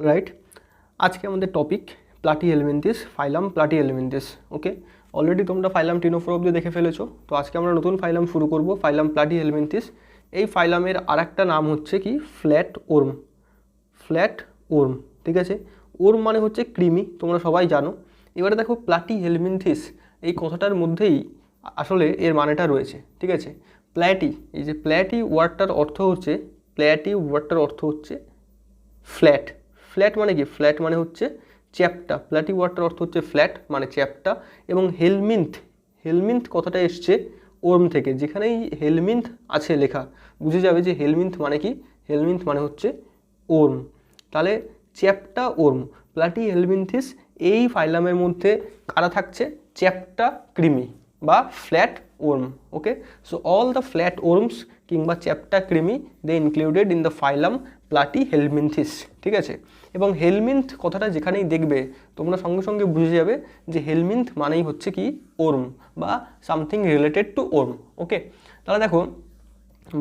Right. আজকে আমাদের topic Platyhelminthes, ফাইলাম Platyhelminthes. ওকে, already তোমরা ফাইলাম টিনোফোরা অব্দি দেখে ফেলেছো। তো আজকে আমরা নতুন ফাইলাম শুরু করব, ফাইলাম প্লাটিহেলমিনথিস। এই ফাইলামের আরেকটা নাম হচ্ছে কি, ফ্ল্যাট ওর্ম। ফ্ল্যাট ওর্ম, ঠিক আছে। ওর্ম মানে হচ্ছে কৃমি, তোমরা সবাই জানো। এবারে দেখো প্লাটিহেলমিনথিস এই কথাটার মধ্যেই আসলে এর মানেটা রয়েছে, ঠিক আছে। প্ল্যাটি, এই যে প্ল্যাটি ওয়ার্ডটার অর্থ হচ্ছে, প্ল্যাটি ওয়ার্ডটার অর্থ হচ্ছে ফ্ল্যাট। ফ্ল্যাট মানে কি? ফ্ল্যাট মানে হচ্ছে চ্যাপ্টা। প্ল্যাটি ওয়ার্ডটার অর্থ হচ্ছে ফ্ল্যাট মানে চ্যাপ্টা। এবং হেলমিন্থ, হেলমিন্থ কথাটা এসছে ওর্ম থেকে। যেখানেই হেলমিন্থ আছে লেখা, বুঝে যাবে যে হেলমিন্থ মানে কি। হেলমিন্থ মানে হচ্ছে ওর্ম। তাহলে চ্যাপ্টা ওর্ম, প্লাটিহেলমিনথিস এই ফাইলামের মধ্যে কারা থাকছে? চ্যাপ্টা কৃমি বা flat worm. Okay, so all the flat worms কিংবা চ্যাপ্টা কৃমি they included in the phylum Platyhelminthes, ঠিক আছে। এবং হেলমিন্থ কথাটা যেখানেই দেখবে তোমরা সঙ্গে সঙ্গে বুঝে যাবে যে হেলমিন্থ মানেই হচ্ছে কি ওর্ম বা সামথিং রিলেটেড টু ওর্ম। ওকে, তাহলে দেখো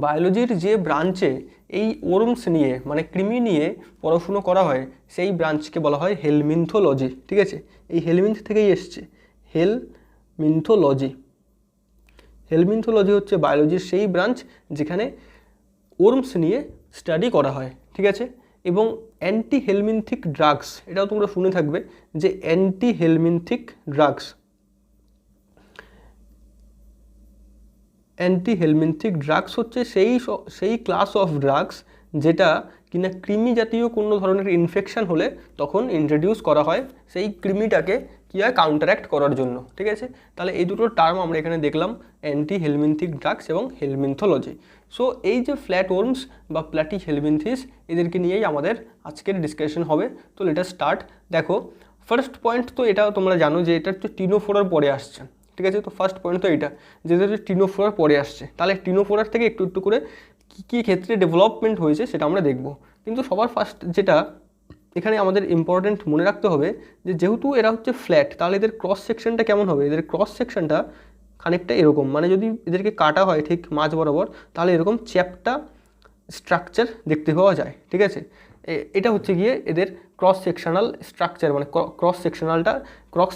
বায়োলজির যে ব্রাঞ্চে এই ওর্মস নিয়ে মানে কৃমি নিয়ে পড়াশুনো করা হয় সেই ব্রাঞ্চকে বলা হয় হেলমিনথোলজি, ঠিক আছে। এই হেলমিন্থ থেকেই এসছে হেলমিনথোলজি। হেলমিনথোলজি হচ্ছে বায়োলজির সেই ব্রাঞ্চ যেখানে ওর্মস নিয়ে স্টাডি করা হয়, ঠিক আছে। এবং অ্যান্টি হেলমিনথিক ড্রাগস, এটাও তোমরা শুনে থাকবে যে অ্যান্টি হেলমিনথিক ড্রাগস, অ্যান্টি হেলমিনথিক ড্রাগস হচ্ছে সেই ক্লাস অফ ড্রাগস যেটা কিনা কৃমি জাতীয় কোনো ধরনের ইনফেকশন হলে তখন ইন্ট্রোডিউস করা হয় সেই কৃমিটাকে কী হয় কাউন্টারঅ্যাক্ট করার জন্য, ঠিক আছে। তাহলে এই দুটো টার্ম আমরা এখানে দেখলাম, অ্যান্টি হেলমিনথিক ড্রাগস এবং হেলমিনথোলজি। সো এই যে ফ্ল্যাট ওর্মস বা প্লাটিহেলমিনথিস এদেরকে নিয়েই আমাদের আজকের ডিসকাশন হবে। তো লেট আস স্টার্ট। দেখো ফার্স্ট পয়েন্ট তো এটাও তোমরা জানো যে এটা হচ্ছে টিনোফোরার পরে আসছে, ঠিক আছে। তো ফার্স্ট পয়েন্ট তো এইটা যেটা টিনোফোরার পরে আসছে। তাহলে টিনোফোরার থেকে একটু একটু করে কী কী ক্ষেত্রে ডেভেলপমেন্ট হয়েছে সেটা আমরা দেখব। কিন্তু সবার ফার্স্ট যেটা এখানে আমাদের ইম্পর্টেন্ট মনে রাখতে হবে যে যেহেতু এরা হচ্ছে ফ্ল্যাট, তাহলে এদের ক্রস সেকশনটা কেমন হবে? এদের ক্রস সেকশনটা খানিকটা এরকম, মানে যদি এদেরকে কাটা হয় ঠিক মাঝ বরাবর তাহলে এরকম চ্যাপ্টা স্ট্রাকচার দেখতে পাওয়া যায়, ঠিক আছে। এটা হচ্ছে গিয়ে এদের ক্রস সেকশনাল স্ট্রাকচার, মানে ক্রস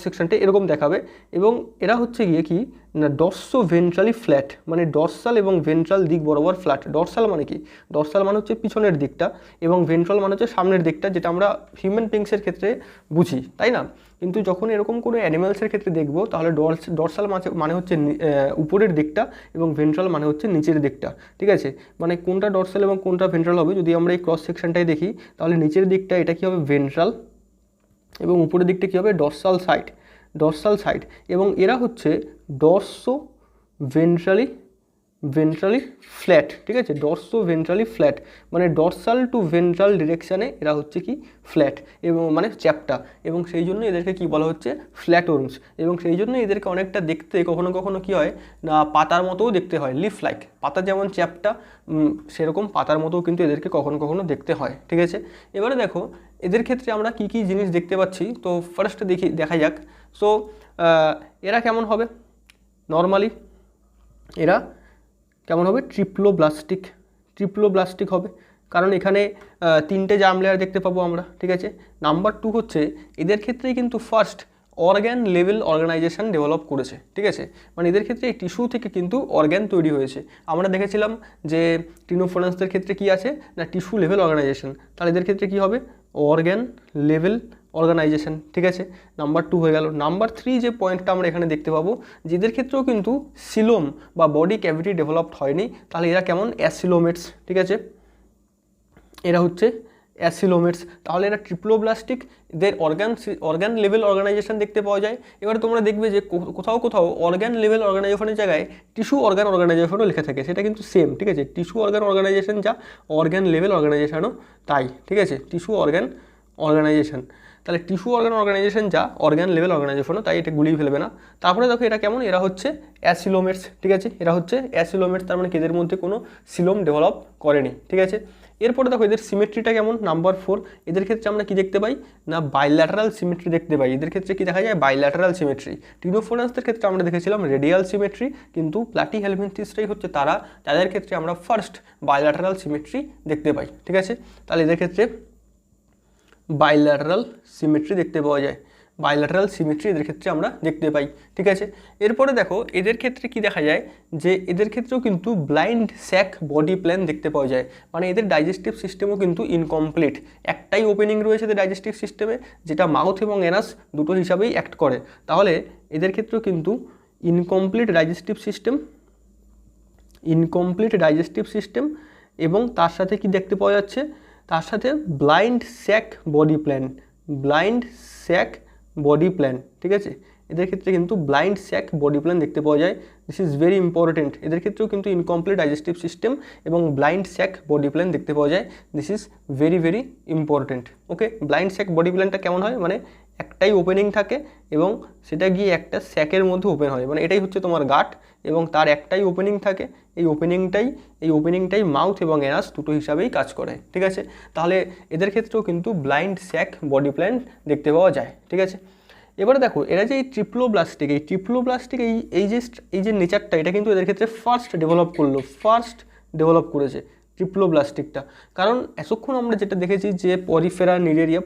সেকশনটা এরকম দেখাবে। এবং এরা হচ্ছে গিয়ে কি না ডর্সো ভেন্ট্রালি ফ্ল্যাট, মানে ডর্সাল এবং ভেন্ট্রাল দিক বরাবর ফ্ল্যাট। ডর্সাল মানে কি? ডর্সাল মানে হচ্ছে পিছনের দিকটা এবং ভেন্ট্রাল মানে হচ্ছে সামনের দিকটা, যেটা আমরা হিউম্যান বিংসের ক্ষেত্রে বুঝি, তাই না? কিন্তু যখন এরকম কোনো অ্যানিমালসের ক্ষেত্রে দেখবো তাহলে ডর্সাল মানে হচ্ছে উপরের দিকটা এবং ভেন্ট্রাল মানে হচ্ছে নিচের দিকটা, ঠিক আছে। মানে কোনটা ডর্সাল এবং কোনটা ভেন্ট্রাল হবে যদি আমরা এই ক্রস সেকশনটাই দেখি তাহলে নিচের দিকটা এটা কী হবে? ভেন্ট্রাল, এবং উপরের দিকটা কী হবে? Dorsal side. এবং এরা হচ্ছে ডর্সো ভেন্ট্রালি ফ্ল্যাট, ঠিক আছে। ডর্সো ভেন্ট্রালি ফ্ল্যাট মানে ডর্সাল টু ভেন্ট্রাল ডিরেকশানে এরা হচ্ছে কি ফ্ল্যাট এবং মানে চ্যাপ্টা, এবং সেই জন্য এদেরকে কি বলা হচ্ছে? ফ্ল্যাট ওর্মস। এবং সেই জন্য এদেরকে অনেকটা দেখতে কখনো কখনো কী হয় না পাতার মতোও দেখতে হয়, লিফ লাইক। পাতা যেমন চ্যাপ্টা সেরকম পাতার মতোও কিন্তু এদেরকে কখনো কখনো দেখতে হয়, ঠিক আছে। এবারে দেখো এদের ক্ষেত্রে আমরা কি কি জিনিস দেখতে পাচ্ছি। তো ফার্স্ট দেখা যাক। সো এরা কেমন হবে? নর্মালি এরা কেমন হবে? ট্রিপ্লোব্লাস্টিক হবে, কারণ এখানে তিনটে জার্ম লেয়ার দেখতে পাবো আমরা, ঠিক আছে। নাম্বার 2 হচ্ছে এদের ক্ষেত্রেই কিন্তু first organ level organisation develop করেছে, ঠিক আছে। মানে এদের ক্ষেত্রে এই টিস্যু থেকে কিন্তু অর্গ্যান তৈরি হয়েছে। আমরা দেখেছিলাম যে টিনোফোরান্সদের ক্ষেত্রে কি আছে না টিস্যু লেভেল অর্গানাইজেশন, তাহলে এদের ক্ষেত্রে কি হবে? অর্গ্যান লেভেল অর্গানাইজেশন, ঠিক আছে। নাম্বার 2 হয়ে গেল। নাম্বার 3 যে পয়েন্টটা আমরা এখানে দেখতে পাবো যে এদের ক্ষেত্রেও কিন্তু সিলোম বা বডি ক্যাভিটি ডেভেলপড হয়নি, তাহলে এরা কেমন? অ্যাসিলোমেটস, ঠিক আছে। এরা হচ্ছে অ্যাসিলোমেটস। তাহলে এরা ট্রিপ্লোব্লাস্টিক, এদের অর্গান লেভেল অর্গানাইজেশন দেখতে পাওয়া যায়। এবারে তোমরা দেখবে যে কোথাও অর্গান লেভেল অর্গানাইজেশনের জায়গায় টিস্যু অর্গান অর্গানাইজেশনও লেখা থাকে, সেটা কিন্তু সেম, ঠিক আছে। টিস্যু অর্গান অর্গানাইজেশন যা, অর্গান লেভেল অর্গানাইজেশনও তাই, ঠিক আছে। টিস্যু অর্গান অর্গানাইজেশন, তাহলে টিস্যু অর্গান অর্গানাইজেশন যা, অর্গান লেভেল অর্গানাইজেশনও তাই, এটা গুলিয়ে ফেলবে না। তারপরে দেখো এটা কেমন? এরা হচ্ছে অ্যাসিলোমেটস, ঠিক আছে। এরা হচ্ছে অ্যাসিলোমেটস, তার মানে এদের মধ্যে কোনো সিলোম ডেভেলপ করেনি, ঠিক আছে। এরপরে দেখো এদের সিমেট্রিটা কেমন? নাম্বার 4 এদের ক্ষেত্রে আমরা কি দেখতে পাই না বাইল্যাটারাল সিমেট্রি দেখতে পাই। এদের ক্ষেত্রে কি দেখা যায়? Bilateral symmetry. টিনোফোরান্সদের ক্ষেত্রে আমরা দেখেছিলাম রেডিয়াল সিমেট্রি, কিন্তু প্লাটিহেলমিনথিসটাই হচ্ছে তারা যাদের ক্ষেত্রে আমরা ফার্স্ট বাইল্যাটারাল সিমেট্রি দেখতে পাই, ঠিক আছে। তাহলে এদের ক্ষেত্রে বাইল্যাটারাল সিমেট্রি দেখতে পাওয়া যায়, বাইল্যাটারাল সিমেট্রি এদের ক্ষেত্রে আমরা দেখতে পাই। ঠিক আছে, এরপরে দেখো এদের ক্ষেত্রে কি দেখা যায় যে এদের ক্ষেত্রেও কিন্তু ব্লাইন্ড স্যাক বডি প্ল্যান দেখতে পাওয়া যায়, মানে এদের ডাইজেস্টিভ সিস্টেমও কিন্তু ইনকমপ্লিট, একটাই ওপেনিং রয়েছে এদের ডাইজেস্টিভ সিস্টেমে যেটা মাউথ এবং অ্যানাস দুটো হিসাবেই অ্যাক্ট করে, তাহলে এদের ক্ষেত্রেও কিন্তু ইনকমপ্লিট ডাইজেস্টিভ সিস্টেম এবং তার সাথে কি দেখতে পাওয়া যাচ্ছে, তার সাথে ব্লাইন্ড স্যাক বডি প্ল্যান। ঠিক আছে, এদের ক্ষেত্রে কিন্তু ব্লাইন্ড স্যাক বডি প্ল্যান দেখতে পাওয়া যায়। দিস ইজ ভেরি ইম্পর্টেন্ট, এদের ক্ষেত্রেও কিন্তু ইনকমপ্লিট ডাইজেস্টিভ সিস্টেম এবং ব্লাইন্ড স্যাক বডি প্ল্যান দেখতে পাওয়া যায়। This is very very important. Okay, blind sac body প্ল্যানটা কেমন হয়, মানে একটাই ওপেনিং থাকে এবং সেটা গিয়ে একটা স্যাকের মধ্যে ওপেন হয়, মানে এটাই হচ্ছে তোমার গাট এবং তার একটাই ওপেনিং থাকে, এই ওপেনিংটাই মাউথ এবং অ্যানাস দুটো হিসাবেই কাজ করে। ঠিক আছে, তাহলে এদের ক্ষেত্রেও কিন্তু ব্লাইন্ড স্যাক বডি প্ল্যান দেখতে পাওয়া যায়। ঠিক আছে, এবারে দেখো এরা যে এই ট্রিপ্লোব্লাস্টিক এই যে নেচারটা, এটা কিন্তু এদের ক্ষেত্রে ফার্স্ট ডেভেলপ করেছে ট্রিপ্লোব্লাস্টিকটা, কারণ এতক্ষণ আমরা যেটা দেখেছি যে পরিফেরা নিডেরিয়া,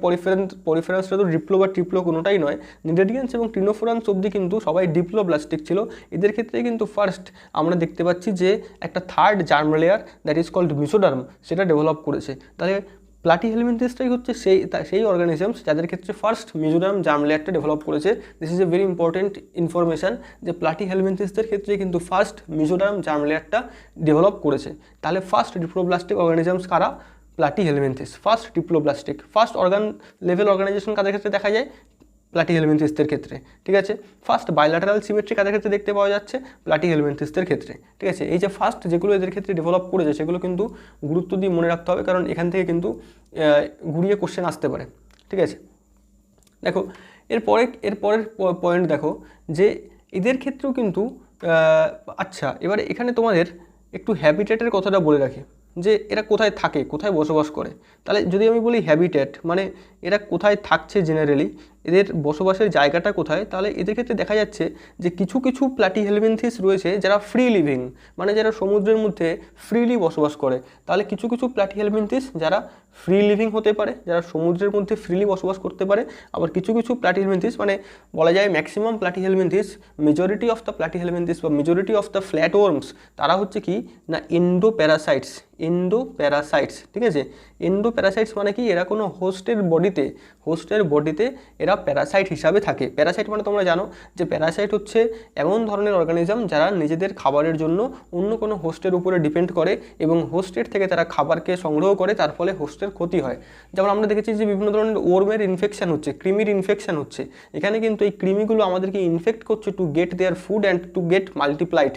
পরিফেরাসটা তো ডিপ্লো বা ট্রিপ্লো কোনোটাই নয়, নিডেরিয়ান্স এবং ট্রিনোফোরান্স অবধি কিন্তু সবাই ডিপ্লোব্লাস্টিক ছিল। এদের ক্ষেত্রে কিন্তু ফার্স্ট আমরা দেখতে পাচ্ছি যে একটা third germ layer that is called mesoderm সেটা ডেভেলপ করেছে। তাহলে প্লাটিহেলমিনথেসটাই হচ্ছে সেই অর্গানিজমস যাদের ক্ষেত্রে ফার্স্ট মিজোরাম জার্ম লেয়ারটা ডেভেলপ করেছে। This is a very important information যে প্লাটিহেলমিনথেসদের ক্ষেত্রে কিন্তু ফার্স্ট মিজোরাম জার্ম লেয়ারটা ডেভেলপ করেছে। তাহলে ফার্স্ট ডিপ্লোব্লাস্টিক অর্গানিজমস কারা? Platyhelminthes, first diploblastic. First level organisation কাদের ক্ষেত্রে দেখা যায়? প্লাটিহেলমিনথেসদের ক্ষেত্রে। ঠিক আছে, ফার্স্ট বাইল্যাটারাল সিমেট্রি কাদের ক্ষেত্রে দেখতে পাওয়া যাচ্ছে? প্লাটিহেলমিনথেসদের ক্ষেত্রে। ঠিক আছে, এই যে ফার্স্ট যেগুলো এদের ক্ষেত্রে ডেভেলপ করেছে সেগুলো কিন্তু গুরুত্ব দিয়ে মনে রাখতে হবে, কারণ এখান থেকে কিন্তু ঘুরিয়ে কোশ্চেন আসতে পারে। ঠিক আছে, দেখো এরপরের পয়েন্ট দেখো যে এদের ক্ষেত্রেও কিন্তু আচ্ছা, এবারে এখানে তোমাদের একটু হ্যাবিটেটের কথাটা বলে রাখি যে এরা কোথায় থাকে, কোথায় বসবাস করে। তাহলে যদি আমি বলি হ্যাবিটেট মানে এরা কোথায় থাকছে, জেনারেলি এদের বসবাসের জায়গাটা কোথায়, তাহলে এদের ক্ষেত্রে দেখা যাচ্ছে যে কিছু কিছু প্লাটিহেলমিনথেস রয়েছে যারা ফ্রি লিভিং, মানে যারা সমুদ্রের মধ্যে ফ্রিলি বসবাস করে। তাহলে কিছু কিছু প্লাটিহেলমিনথেস যারা ফ্রি লিভিং হতে পারে, যারা সমুদ্রের মধ্যে ফ্রিলি বসবাস করতে পারে, আবার কিছু কিছু প্লাটিহেলমিনথেস মানে বলা যায় maximum Platyhelminthes, majority of the Platyhelminthes বা মেজরিটি অফ দ্য ফ্ল্যাটওয়ার্মস তারা হচ্ছে কি না এন্ডোপ্যারাসাইটস। ঠিক আছে, এন্ডোপ্যারাসাইটস মানে কি, এরা কোনো হোস্টের বডিতে এরা প্যারাসাইট হিসাবে থাকে। প্যারাসাইট মানে তোমরা জানো যে প্যারাসাইট হচ্ছে এমন ধরনের অর্গানিজম যারা নিজেদের খাবারের জন্য অন্য কোনো হোস্টের উপরে ডিপেন্ড করে এবং হোস্টের থেকে তারা খাবারকে সংগ্রহ করে, তার ফলে হোস্টের ক্ষতি হয়। যেমন আমরা দেখেছি যে বিভিন্ন ধরনের ওর্মের ইনফেকশন হচ্ছে, কৃমির ইনফেকশন হচ্ছে, এখানে কিন্তু এই কৃমিগুলো আমাদেরকে ইনফেক্ট করছে to get their food and to get multiplied,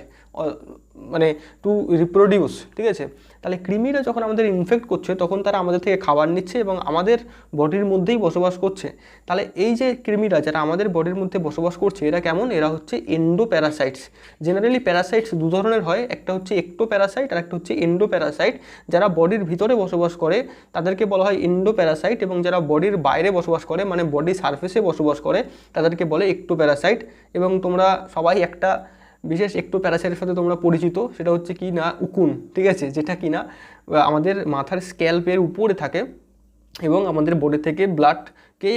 মানে টু রিপ্রোডিউস। ঠিক আছে, তাহলে কৃমিরা যখন আমাদের ইনফেক্ট করছে তখন তারা আমাদের থেকে খাবার নিচ্ছে এবং আমাদের বডির মধ্যেই বসবাস করছে। তাহলে এই যে কৃমিরা যারা আমাদের বডির মধ্যে বসবাস করছে এরা কেমন? এরা হচ্ছে এন্ডোপ্যারাসাইটস। জেনারেলি প্যারাসাইটস দু ধরনের হয়, একটা হচ্ছে এক্টোপ্যারাসাইট আর একটা হচ্ছে এন্ডোপ্যারাসাইট। যারা বডির ভিতরে বসবাস করে তাদেরকে বলা হয় এন্ডোপ্যারাসাইট এবং যারা বডির বাইরে বসবাস করে মানে বডি সারফেসে বসবাস করে তাদেরকে বলে এক্টোপ্যারাসাইট। এবং তোমরা সবাই একটা বিশেষ প্যারাসাইটের সাথে তোমরা পরিচিত, সেটা হচ্ছে কি না উকুন। ঠিক আছে, যেটা কি না আমাদের মাথার স্ক্যাল্পের উপরে থাকে এবং আমাদের বডি থেকে ব্লাডকে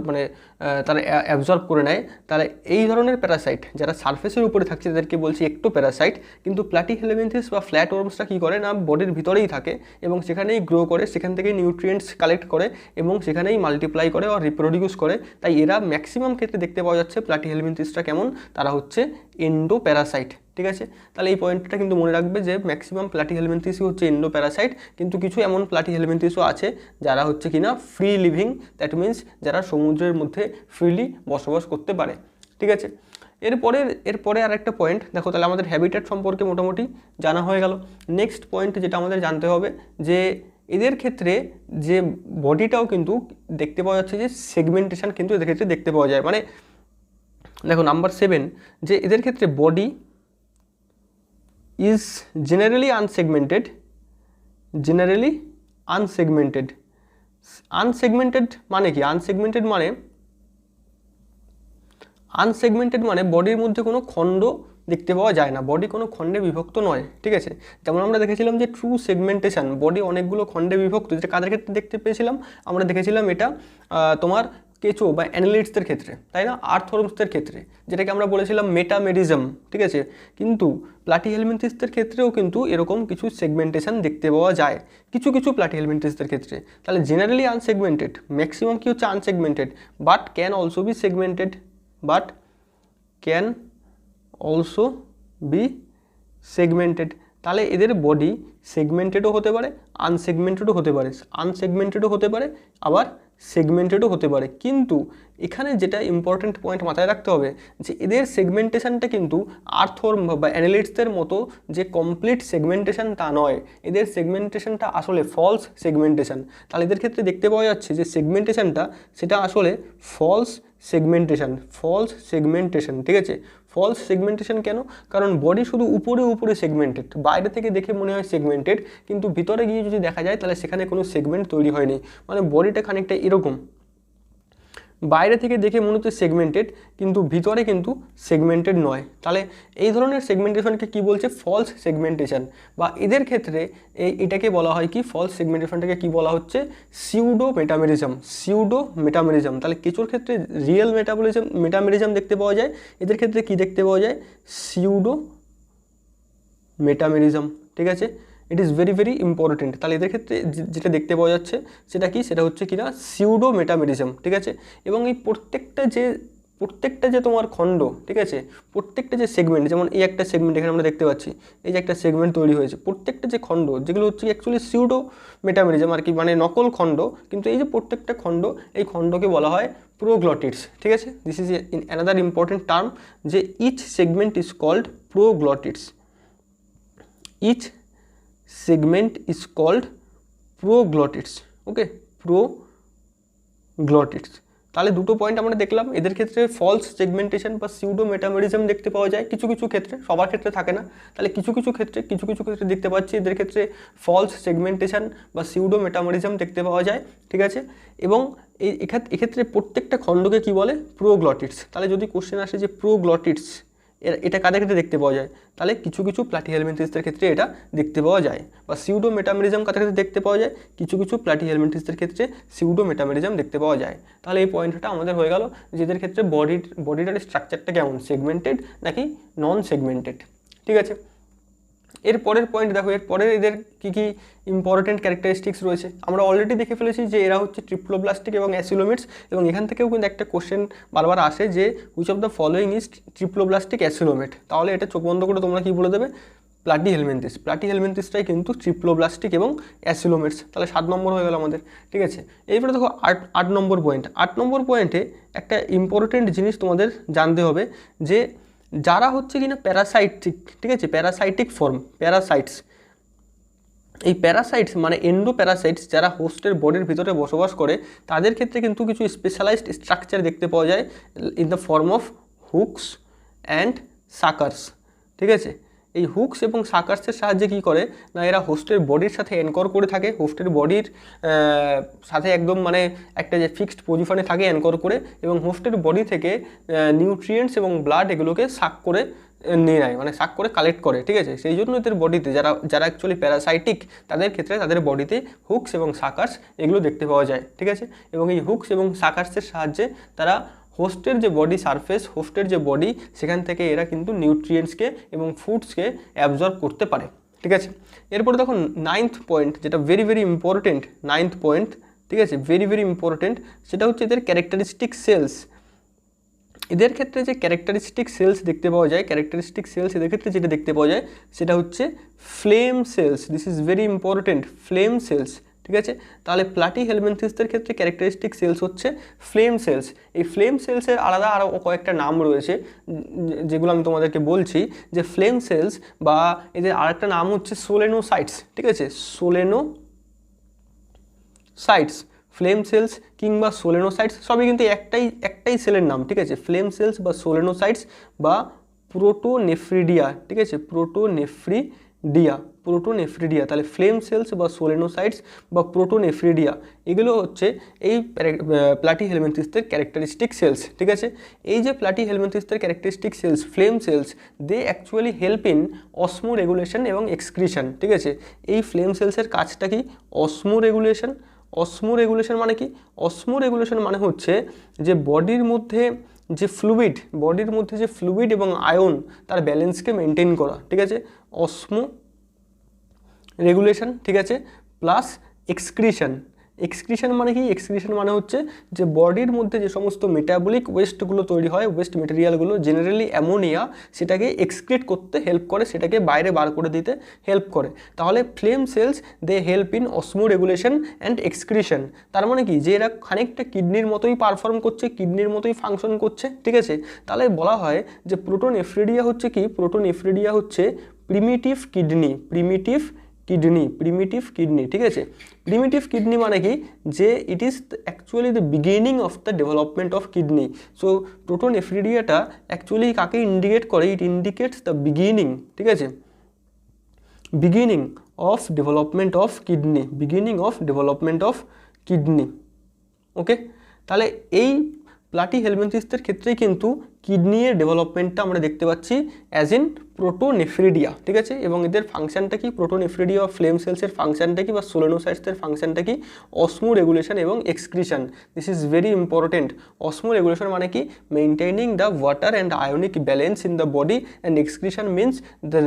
মানে তারা অ্যাবজর্ব করে নেয়। তাহলে এই ধরনের প্যারাসাইট যারা সারফেসের উপরে থাকছে তাদেরকে বলছি প্যারাসাইট। কিন্তু প্লাটিহেলমিনথেস বা ফ্ল্যাটওয়ার্মসটা কী করে না বডির ভিতরেই থাকে এবং সেখানেই গ্রো করে, সেখান থেকে নিউট্রিয়েন্টস কালেক্ট করে এবং সেখানেই মাল্টিপ্লাই করে আর রিপ্রোডিউস করে। তাই এরা ম্যাক্সিমাম ক্ষেত্রে দেখতে পাওয়া যাচ্ছে প্লাটিহেলমিনথেসটা কেমন, তারা হচ্ছে এন্ডোপ্যারাসাইট। ঠিক আছে, তাহলে এই পয়েন্টটা কিন্তু মনে রাখবে যে ম্যাক্সিমাম প্লাটিহেলমিনথেসই হচ্ছে এন্ডোপ্যারাসাইট, কিন্তু কিছু এমন প্লাটিহেলমিনথেসও আছে যারা হচ্ছে কিনা ফ্রি লিভিং, দ্যাট মিন্স যারা সমুদ্রের মধ্যে ফ্রিলি বসবাস করতে পারে। ঠিক আছে, এরপরে আর একটা পয়েন্ট দেখো, তাহলে আমাদের হ্যাবিটেট সম্পর্কে মোটামুটি জানা হয়ে গেল। নেক্সট পয়েন্ট যেটা আমাদের জানতে হবে যে এদের ক্ষেত্রে যে বডিটাও কিন্তু দেখতে পাওয়া যাচ্ছে যে সেগমেন্টেশন কিন্তু এদের ক্ষেত্রে দেখতে পাওয়া যায়। মানে দেখো নাম্বার 7 যে এদের ক্ষেত্রে বডি is generally unsegmented মানে কি? আনসেগমেন্টেড মানে বডির মধ্যে কোনো খণ্ড দেখতে পাওয়া যায় না, বডি কোনো খণ্ডে বিভক্ত নয়, ঠিক আছে। যেমন আমরা দেখেছিলাম যে ট্রু সেগমেন্টেশন, বডি অনেকগুলো খণ্ডে বিভক্ত, যেটা কাদের ক্ষেত্রে দেখতে পেয়েছিলাম, আমরা দেখেছিলাম এটা তোমার কেঁচো বা অ্যানালিডসদের ক্ষেত্রে, তাই না, আর্থওয়ার্মসদের ক্ষেত্রে, যেটাকে আমরা বলেছিলাম মেটামেরিজম, ঠিক আছে। কিন্তু প্লাটিহেলমিনথিসদের ক্ষেত্রেও কিন্তু এরকম কিছু সেগমেন্টেশন দেখতে পাওয়া যায় কিছু কিছু প্লাটিহেলমিনথিসদের ক্ষেত্রে। তাহলে জেনারেলি আনসেগমেন্টেড, ম্যাক্সিমাম কি হচ্ছে unsegmented, but can also be segmented, but can also be segmented. তাহলে এদের বডি সেগমেন্টেডও হতে পারে, আনসেগমেন্টেডও হতে পারে, আনসেগমেন্টেডও হতে পারে, আবার সেগমেন্টেডও হতে পারে। কিন্তু এখানে যেটা ইম্পর্টেন্ট পয়েন্ট মাথায় রাখতে হবে যে এদের সেগমেন্টেশনটা কিন্তু আর্থওয়ার্ম বা অ্যানালিডসদের মতো যে কমপ্লিট সেগমেন্টেশন তা নয়, এদের সেগমেন্টেশনটা আসলে ফলস সেগমেন্টেশন। তাহলে এদের ক্ষেত্রে দেখতে পাওয়া যাচ্ছে যে সেগমেন্টেশনটা সেটা আসলে ফলস সেগমেন্টেশন, ফলস সেগমেন্টেশন, ঠিক আছে। ফলস সেগমেন্টেশন কেন? কারণ বডি শুধু উপরে উপরে সেগমেন্টেড, বাইরে থেকে দেখে মনে হয় সেগমেন্টেড, কিন্তু ভিতরে গিয়ে যদি দেখা যায় তাহলে সেখানে কোনো সেগমেন্ট তৈরি হয়নি, মানে বডিটা খানিকটা এরকম, বাইরে থেকে দেখে মনে হচ্ছে সেগমেন্টেড কিন্তু ভিতরে কিন্তু সেগমেন্টেড নয়। তাহলে এই ধরনের সেগমেন্টেশনকে কি বলছে? False segmentation. বা এদের ক্ষেত্রে এটাকে বলা হয় কি, ফলস সেগমেন্টেশনটাকে কি বলা হচ্ছে? Pseudo metamerism, pseudo metamerism. তাহলে কেঁচোর ক্ষেত্রে রিয়েল মেটামেরিজম দেখতে পাওয়া যায়, এদের ক্ষেত্রে কি দেখতে পাওয়া যায়? সিউডো মেটামেরিজম, ঠিক আছে। It is very very important. তাহলে এদের ক্ষেত্রে যেটা দেখতে পাওয়া যাচ্ছে সেটা কি, সেটা হচ্ছে কিনা সিউডো মেটামেরিজম, ঠিক আছে। এবং এই প্রত্যেকটা যে তোমার খণ্ড, ঠিক আছে, প্রত্যেকটা যে সেগমেন্ট, যেমন এই একটা সেগমেন্ট এখানে আমরা দেখতে পাচ্ছি, এই যে একটা সেগমেন্ট তৈরি হয়েছে, প্রত্যেকটা যে খণ্ড যেগুলো হচ্ছে অ্যাকচুয়ালি সিউডো মেটামেরিজম আর কি, মানে নকল খণ্ড, কিন্তু এই যে প্রত্যেকটা খণ্ড, এই খণ্ডকে বলা হয় প্রোগ্লটিডস, ঠিক আছে। This is another important term, যে each segment is called proglottids, each segment is called proglottids, okay, proglottids। তাহলে দুটো পয়েন্ট আমরা দেখলাম, এদের ক্ষেত্রে ফলস সেগমেন্টেশন বা সিউডো মেটামেরিজম দেখতে পাওয়া যায় কিছু কিছু ক্ষেত্রে, সবার ক্ষেত্রে থাকে না। তাহলে কিছু কিছু ক্ষেত্রে দেখতে পাচ্ছি এদের ক্ষেত্রে ফলস সেগমেন্টেশন বা সিউডো মেটামেরিজম দেখতে পাওয়া যায়, ঠিক আছে। এবং এক্ষেত্রে প্রত্যেকটা খণ্ডকে কি বলে? প্রোগ্লটিডস। তাহলে যদি কোশ্চেন আসে যে প্রোগ্লটিডস এটা কাদের ক্ষেত্রে দেখতে পাওয়া যায়, তাহলে কিছু কিছু প্লাটিহেলমিনথিসদের ক্ষেত্রে এটা দেখতে পাওয়া যায়। বা সিউডো মেটামেরিজম কাদের ক্ষেত্রে দেখতে পাওয়া যায়? কিছু কিছু প্লাটিহেলমিনথিসদের ক্ষেত্রে সিউডো মেটামেরিজম দেখতে পাওয়া যায়। তাহলে এই পয়েন্টটা আমাদের হয়ে গেল যে এদের ক্ষেত্রে বডিটার স্ট্রাকচারটা কেমন, সেগমেন্টেড নাকি নন সেগমেন্টেড, ঠিক আছে। এর পরের পয়েন্ট দেখো, এর পরের এদের কী কী ইম্পর্টেন্ট ক্যারেক্টারিস্টিক্স রয়েছে আমরা অলরেডি দেখে ফেলেছি, যে এরা হচ্ছে ট্রিপ্লোব্লাস্টিক এবং অ্যাসিলোমেটস। এবং এখান থেকেও কিন্তু একটা কোশ্চেন বারবার আসে যে which of the following is triploblastic acoelomate. তাহলে এটা চোখ বন্ধ করে তোমরা কী বলে দেবে? প্লাটিহেলমিনথিসটাই কিন্তু ট্রিপ্লোব্লাস্টিক এবং অ্যাসিলোমেটস। তাহলে 7 নম্বর হয়ে গেল আমাদের, ঠিক আছে। এরপরে দেখো 8 নম্বর পয়েন্ট। 8 নম্বর পয়েন্টে একটা ইম্পর্টেন্ট জিনিস তোমাদের জানতে হবে, যে যারা হচ্ছে কিনা প্যারাসাইটিক, ঠিক আছে, প্যারাসাইটিক ফর্ম, প্যারাসাইটস, এই প্যারাসাইটস মানে এন্ডোপ্যারাসাইটস যারা হোস্টের বডির ভিতরে বসবাস করে, তাদের ক্ষেত্রে কিন্তু কিছু স্পেশালাইজড স্ট্রাকচার দেখতে পাওয়া যায় in the form of hooks and suckers, ঠিক আছে। এই হুকস এবং সাকার্সের সাহায্যে কী করে না, এরা হোস্টের বডির সাথে অ্যানকর করে থাকে, হোস্টের বডির সাথে একদম মানে একটা যে ফিক্সড পজিশনে থাকে অ্যানকর করে, এবং হোস্টের বডি থেকে নিউট্রিয়েন্টস এবং ব্লাড এগুলোকে সাক করে নিয়ে নেয়, মানে সাক করে কালেক্ট করে, ঠিক আছে। সেই জন্য এদের বডিতে যারা অ্যাকচুয়ালি প্যারাসাইটিক, তাদের ক্ষেত্রে তাদের বডিতে হুকস এবং সাকার্স এগুলো দেখতে পাওয়া যায়, ঠিক আছে। এবং এই হুকস এবং সাকার্সের সাহায্যে তারা হোস্টের যে বডি সারফেস, হোস্টের যে বডি, সেখান থেকে এরা কিন্তু নিউট্রিয়েন্টসকে এবং ফুডসকে অ্যাবজর্ব করতে পারে, ঠিক আছে। এরপরে দেখুন 9th পয়েন্ট, যেটা very very important, 9th point, ঠিক আছে, ভেরি ভেরি ইম্পর্টেন্ট, সেটা হচ্ছে এদের ক্যারেক্টারিস্টিক সেলস। এদের ক্ষেত্রে যে ক্যারেক্টারিস্টিক সেলস দেখতে পাওয়া যায়, ক্যারেক্টারিস্টিক সেলস এদের ক্ষেত্রে যেটা দেখতে পাওয়া যায় সেটা হচ্ছে flame cells. This is very important, flame cells, ঠিক আছে। তাহলে প্লাটিহেলমিনথিসদের ক্ষেত্রে ক্যারেক্টারিস্টিক সেলস হচ্ছে ফ্লেম সেলস। এই ফ্লেম সেলসের আলাদা আরও কয়েকটা নাম রয়েছে, যেগুলো আমি তোমাদেরকে বলছি, যে ফ্লেম সেলস বা এদের আরেকটা নাম হচ্ছে সোলেনোসাইটস, ঠিক আছে, সোলেনোসাইটস। ফ্লেম সেলস কিংবা সোলেনোসাইটস সবই কিন্তু একটাই সেলের নাম, ঠিক আছে। ফ্লেম সেলস বা সোলেনোসাইটস বা প্রোটোনেফ্রিডিয়া, ঠিক আছে, প্রোটোনেফ্রিডিয়া, প্রোটোনেফ্রিডিয়া। তাহলে ফ্লেম সেলস বা সোলেনোসাইটস বা প্রোটোনেফ্রিডিয়া এগুলো হচ্ছে এই প্লাটিহেলমিনথিসের ক্যারেক্টারিস্টিক সেলস। ঠিক আছে, এই যে প্লাটিহেলমিনথিসের characteristic cells flame cells, they actually help in osmoregulation এবং এক্সক্রিশন। ঠিক আছে, এই ফ্লেম সেলসের কাজটা কি? অসমো রেগুলেশন। অসমো রেগুলেশন মানে কি? অসমো রেগুলেশন মানে হচ্ছে যে বডির মধ্যে যে ফ্লুইড এবং আয়ন তার ব্যালেন্সকে মেনটেন করা। ঠিক আছে, অসমো রেগুলেশন। ঠিক আছে, প্লাস এক্সক্রিশন। এক্সক্রিশন মানে কি? এক্সক্রিশন মানে হচ্ছে যে বডির মধ্যে যে সমস্ত মেটাবলিক ওয়েস্টগুলো তৈরি হয়, ওয়েস্ট মেটেরিয়ালগুলো, জেনারেলি অ্যামোনিয়া, সেটাকে এক্সক্রিট করতে হেল্প করে, সেটাকে বাইরে বার করে দিতে হেল্প করে। তাহলে flame cells they help in osmoregulation and excretion. তার মানে কি? যে এরা খানিকটা কিডনির মতোই পারফর্ম করছে, কিডনির মতোই ফাংশন করছে। ঠিক আছে, তাহলে বলা হয় যে প্রোটোনেফ্রিডিয়া হচ্ছে কি? প্রোটোনেফ্রিডিয়া হচ্ছে প্রিমিটিভ কিডনি। Primitive kidney. ঠিক আছে, প্রিমিটিভ কিডনি মানে কি? যে it is actually the beginning of the development of kidney. So প্রোটোনেফ্রিডিয়াটা অ্যাকচুয়ালি কাকে ইন্ডিকেট করে? It indicates the beginning. ঠিক আছে, beginning of development of kidney. Okay, তাহলে এই প্লাটিহেলমিনথিসের ক্ষেত্রেই কিন্তু কিডনির ডেভেলপমেন্টটা আমরা দেখতে পাচ্ছি অ্যাজ ইন প্রোটোনেফ্রিডিয়া। ঠিক আছে, এবং এদের ফাংশনটা কি? প্রোটোনেফ্রিডিয়া বা ফ্লেম সেলসের ফাংশনটা কি বা সোলেনোসাইটসের ফাংশনটা কি? অসমো রেগুলেশন এবং excretion. This is very important. Osmoregulation মানে কি? Maintaining the water and ionic balance in the body, and excretion means the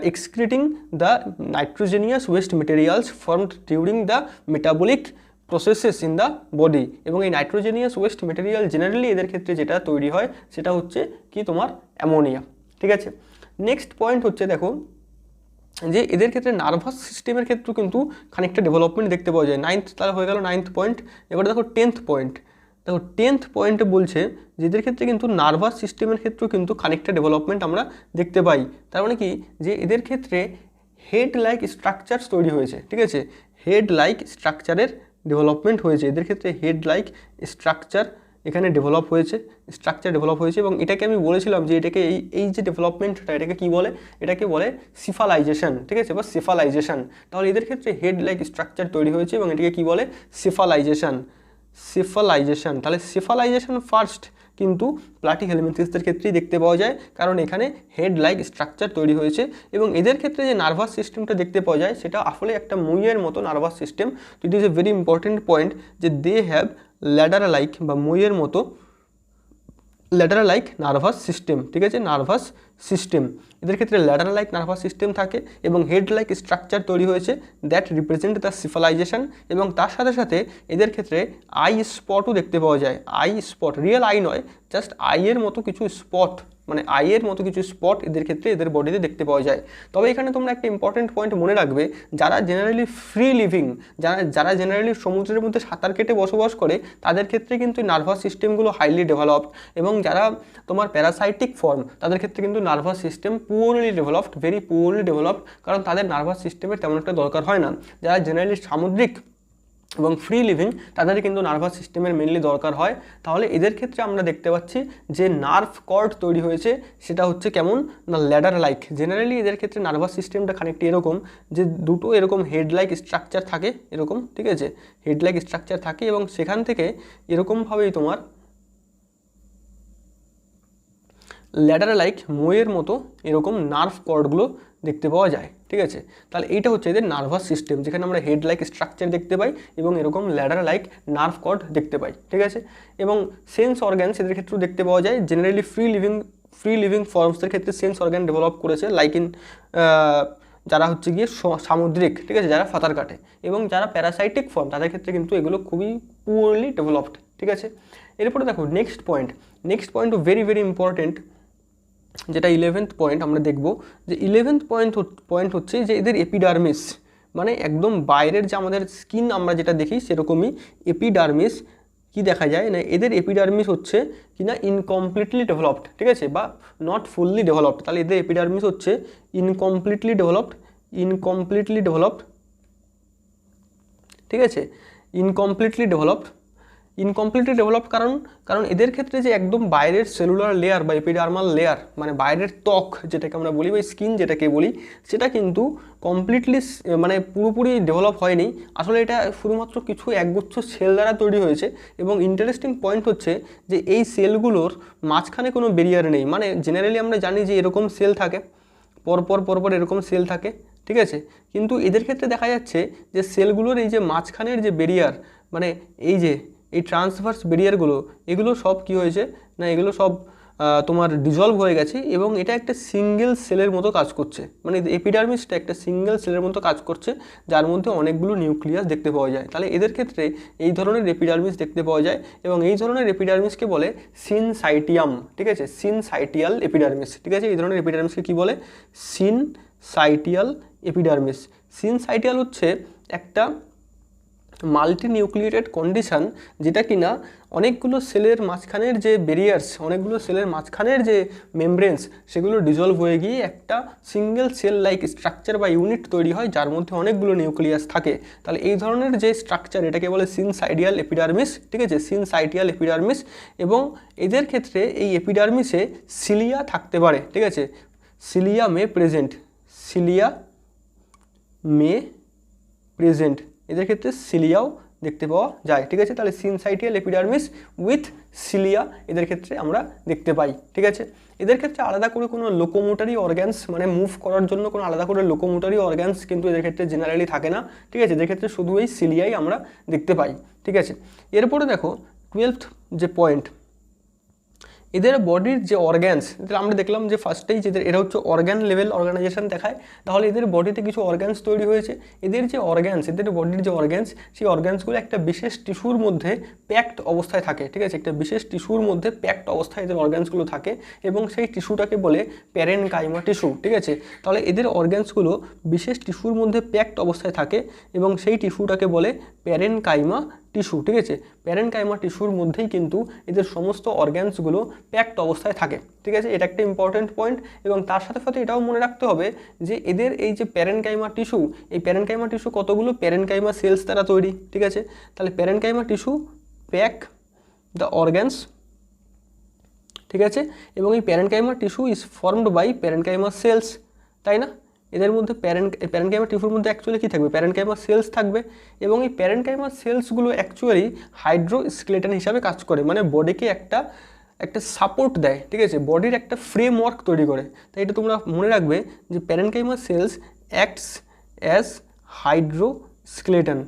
excreting the nitrogenous waste materials formed during the metabolic processes in the body. এবং এই nitrogenous waste material generally এদের ক্ষেত্রে যেটা তৈরি হয় সেটা হচ্ছে কি? তোমার অ্যামোনিয়া। ঠিক আছে, নেক্সট পয়েন্ট হচ্ছে দেখো যে এদের ক্ষেত্রে নার্ভাস সিস্টেমের ক্ষেত্রেও কিন্তু খানিকটা ডেভেলপমেন্ট দেখতে পাওয়া যায়। তাহলে হয়ে গেল 9th পয়েন্ট। এবারে দেখো 10th পয়েন্ট। দেখো 10th পয়েন্টে বলছে যে এদের ক্ষেত্রে কিন্তু নার্ভাস সিস্টেমের ক্ষেত্রেও কিন্তু খানিকটা ডেভেলপমেন্ট আমরা দেখতে পাই। তার মানে কি? যে এদের ক্ষেত্রে হেড লাইক স্ট্রাকচারস তৈরি হয়েছে। ঠিক আছে, হেড লাইক স্ট্রাকচারের ডেভেলপমেন্ট হয়েছে এদের ক্ষেত্রে। হেড লাইক স্ট্রাকচার এখানে ডেভেলপ হয়েছে, এবং এটাকে আমি বলেছিলাম যে এটাকে এই যে ডেভেলপমেন্টটা, এটাকে কি বলে? এটাকে বলে সিফালাইজেশন। ঠিক আছে, বা সেফালাইজেশন। তাহলে এদের ক্ষেত্রে হেড লাইক স্ট্রাকচার তৈরি হয়েছে এবং এটাকে কি বলে? সেফালাইজেশন। তাহলে সেফালাইজেশন ফার্স্ট কিন্তু প্লাটিহেলমিনথিসের ক্ষেত্রেই দেখতে পাওয়া যায়, কারণ এখানে হেড লাইক স্ট্রাকচার তৈরি হয়েছে। এবং এদের ক্ষেত্রে যে নার্ভাস সিস্টেমটা দেখতে পাওয়া যায় সেটা আসলে একটা মুইয়ের মতো nervous system. It is a very important point যে দে হ্যাভ ল্যাডার লাইক বা মুইয়ের মতো ল্যাডার লাইক নার্ভাস সিস্টেম। ঠিক আছে, নার্ভাস সিস্টেম এদের ক্ষেত্রে ল্যাডার লাইক নার্ভাস সিস্টেম থাকে এবং হেড লাইক স্ট্রাকচার তৈরি হয়েছে দ্যাট রিপ্রেজেন্ট দ্য সিফালাইজেশন। এবং তার সাথে সাথে এদের ক্ষেত্রে আই স্পটও দেখতে পাওয়া যায়। আই স্পট, রিয়েল আই নয়, জাস্ট আইয়ের মতো কিছু স্পট, মানে আইয়ের মতো কিছু স্পট এদের ক্ষেত্রে এদের বডিতে দেখতে পাওয়া যায়। তবে এখানে তোমরা একটা ইম্পর্টেন্ট পয়েন্ট মনে রাখবে, যারা জেনারেলি ফ্রি লিভিং, যারা জেনারেলি সমুদ্রের মধ্যে সাঁতার কেটে বসবাস করে, তাদের ক্ষেত্রে কিন্তু নার্ভাস সিস্টেমগুলো হাইলি ডেভেলপড। এবং যারা তোমার প্যারাসাইটিক ফর্ম, তাদের ক্ষেত্রে কিন্তু nervous system poorly developed, very poorly developed, কারণ তাদের নার্ভাস সিস্টেমের তেমন একটা দরকার হয় না। যারা জেনারেলি সামুদ্রিক এবং ফ্রি লিভিং, তাদের কিন্তু নার্ভাস সিস্টেমের মেনলি দরকার হয়। তাহলে এদের ক্ষেত্রে আমরা দেখতে পাচ্ছি যে নার্ভ কর্ড তৈরি হয়েছে, সেটা হচ্ছে কেমন না? Ladder like. জেনারেলি এদের ক্ষেত্রে নার্ভাস সিস্টেমটা খানিকটা এরকম যে দুটো এরকম হেড লাইক স্ট্রাকচার থাকে এরকম। ঠিক আছে, হেড লাইক স্ট্রাকচার থাকে এবং সেখান থেকে এরকমভাবেই তোমার ল্যাডার লাইক মোয়ের মতো এরকম নার্ভ কর্ডগুলো দেখতে পাওয়া যায়। ঠিক আছে, তাহলে এইটা হচ্ছে এদের নার্ভাস সিস্টেম, যেখানে আমরা হেড লাইক স্ট্রাকচার দেখতে পাই এবং এরকম ল্যাডার লাইক নার্ভ কর্ড দেখতে পাই। ঠিক আছে, এবং সেন্স অর্গ্যানস এদের ক্ষেত্রেও দেখতে পাওয়া যায়। জেনারেলি ফ্রি লিভিং ফর্মসের ক্ষেত্রে সেন্স অর্গ্যান ডেভেলপ করেছে, লাইক ইন যারা হচ্ছে গিয়ে সামুদ্রিক, ঠিক আছে, যারা সাঁতার কাটে। এবং যারা প্যারাসাইটিক ফর্ম, তাদের ক্ষেত্রে কিন্তু এগুলো খুবই পুয়ারলি ডেভেলপড। ঠিক আছে, এরপরে দেখো next point very very important, যেটা 11th পয়েন্ট আমরা দেখব। যে 11th পয়েন্ট হচ্ছে যে এদের এপিডার্মিস, মানে একদম বাইরের যে আমাদের স্কিন আমরা যেটা দেখি সেরকমই এপিডার্মিস কি দেখা যায় না, এদের এপিডার্মিস হচ্ছে কিনা ইনকমপ্লিটলি ডেভেলপড। ঠিক আছে, বা নট ফুললি ডেভেলপড। তাহলে এদের এপিডার্মিস হচ্ছে ইনকমপ্লিটলি ডেভেলপড। ঠিক আছে, ইনকমপ্লিটলি ডেভেলপড। ইনকমপ্লিটলি ডেভেলপ কারণ এদের ক্ষেত্রে যে একদম বাইরের সেলুলার লেয়ার বা এপিডার্মাল লেয়ার মানে বাইরের ত্বক যেটাকে আমরা বলি বা স্কিন যেটাকে বলি, সেটা কিন্তু কমপ্লিটলি মানে পুরোপুরি ডেভেলপ হয়নি। আসলে এটা শুধুমাত্র কিছু একগুচ্ছ সেল দ্বারা তৈরি হয়েছে। এবং ইন্টারেস্টিং পয়েন্ট হচ্ছে যে এই সেলগুলোর মাঝখানে কোনো ব্যারিয়ার নেই। মানে জেনারেলি আমরা জানি যে এরকম সেল থাকে, পরপর এরকম সেল থাকে, ঠিক আছে। কিন্তু এদের ক্ষেত্রে দেখা যাচ্ছে যে সেলগুলোর এই যে মাঝখানের যে ব্যারিয়ার, মানে এই ট্রান্সভার্স ব্যারিয়ারগুলো, এগুলো সব কি হয়েছে না, এগুলো সব তোমার ডিজলভ হয়ে গেছে এবং এটা একটা সিঙ্গেল সেলের মতো কাজ করছে। মানে এপিডার্মিসটা একটা সিঙ্গেল সেলের মতো কাজ করছে, যার মধ্যে অনেকগুলো নিউক্লিয়াস দেখতে পাওয়া যায়। তাহলে এদের ক্ষেত্রে এই ধরনের এপিডার্মিস দেখতে পাওয়া যায় এবং এই ধরনের এপিডার্মিসকে বলে সিনসাইটিয়াম, ঠিক আছে, সিনসাইটিয়াল এপিডার্মিস, ঠিক আছে। এই ধরনের এপিডার্মিসকে কি বলে? Syncytial epidermis. সিনসাইটিয়াল হচ্ছে একটা মাল্টি নিউক্লিয়েটেড কন্ডিশন, যেটা কিনা অনেকগুলো সেলের মাঝখানের যে ব্যারিয়ার্স, অনেকগুলো সেলের মাঝখানের যে মেমব্রেন্স, সেগুলো ডিজলভ হয়ে গিয়ে একটা সিঙ্গেল সেল লাইক স্ট্রাকচার বা ইউনিট তৈরি হয়, যার মধ্যে অনেকগুলো নিউক্লিয়াস থাকে। তাহলে এই ধরনের যে স্ট্রাকচার, এটাকে বলে সিনসাইটিয়াল এপিডার্মিস, ঠিক আছে, সিনসাইটিয়াল এপিডার্মিস। এবং এদের ক্ষেত্রে এই এপিডার্মিসে সিলিয়া থাকতে পারে, ঠিক আছে, সিলিয়া মে প্রেজেন্ট, সিলিয়া মে প্রেজেন্ট, এদের ক্ষেত্রে সিলিয়াও দেখতে পাওয়া যায়, ঠিক আছে। তাহলে সিনসাইটিয়াল এপিডার্মিস উইথ সিলিয়া এদের ক্ষেত্রে আমরা দেখতে পাই, ঠিক আছে। এদের ক্ষেত্রে আলাদা করে কোনো লোকোমোটারি অর্গ্যানস, মানে মুভ করার জন্য কোনো আলাদা করে লোকোমোটারি অর্গ্যানস কিন্তু এদের ক্ষেত্রে জেনারেলি থাকে না, ঠিক আছে। এদের ক্ষেত্রে শুধু এই সিলিয়াই আমরা দেখতে পাই, ঠিক আছে। এরপরে দেখো 12th যে পয়েন্ট, এদের বডির যে অর্গ্যানস, আমরা দেখলাম যে ফার্স্টেই যে এরা হচ্ছে অর্গ্যান লেভেল অর্গানাইজেশন দেখায়। তাহলে এদের বডিতে কিছু অর্গ্যানস তৈরি হয়েছে। এদের যে অর্গ্যানস, এদের বডির যে অর্গ্যানস, সেই অর্গ্যানসগুলো একটা বিশেষ টিস্যুর মধ্যে প্যাকড অবস্থায় থাকে, ঠিক আছে, একটা বিশেষ টিস্যুর মধ্যে প্যাকড অবস্থায় এদের অর্গ্যানসগুলো থাকে এবং সেই টিস্যুটাকে বলে প্যারেনকাইমা টিস্যু, ঠিক আছে। তাহলে এদের অর্গ্যানসগুলো বিশেষ টিস্যুর মধ্যে প্যাকড অবস্থায় থাকে এবং সেই টিস্যুটাকে বলে প্যারেনকাইমা টিস্যু, ঠিক আছে। প্যারেনকাইমা টিস্যুর মধ্যেই কিন্তু এদের সমস্ত অর্গ্যানসগুলো প্যাকড অবস্থায় থাকে, ঠিক আছে। এটা একটা ইম্পর্টেন্ট পয়েন্ট। এবং তার সাথে সাথে এটাও মনে রাখতে হবে যে এদের এই যে প্যারেনকাইমা টিস্যু, এই প্যারেনকাইমা টিস্যু কতগুলো প্যারেনকাইমা সেলস দ্বারা তৈরি, ঠিক আছে। তাহলে parenchyma tissue pack the organs, ঠিক আছে। এবং এই parenchyma tissue is formed by parenchyma cells, তাই না। এদের মধ্যে প্যারেনকাইমা টিস্যুর মধ্যে অ্যাকচুয়ালি কী থাকবে? প্যারেনকাইমা সেলস থাকবে। এবং এই প্যারেনকাইমা সেলসগুলো অ্যাকচুয়ালি হাইড্রোস্কেলেটন হিসাবে কাজ করে, মানে বডিকে একটা সাপোর্ট দেয়, ঠিক আছে, বডির একটা ফ্রেমওয়ার্ক তৈরি করে। তাই এটা তোমরা মনে রাখবে যে প্যারেনকাইমা সেলস অ্যাক্টস অ্যাজ হাইড্রোস্কেলেটন,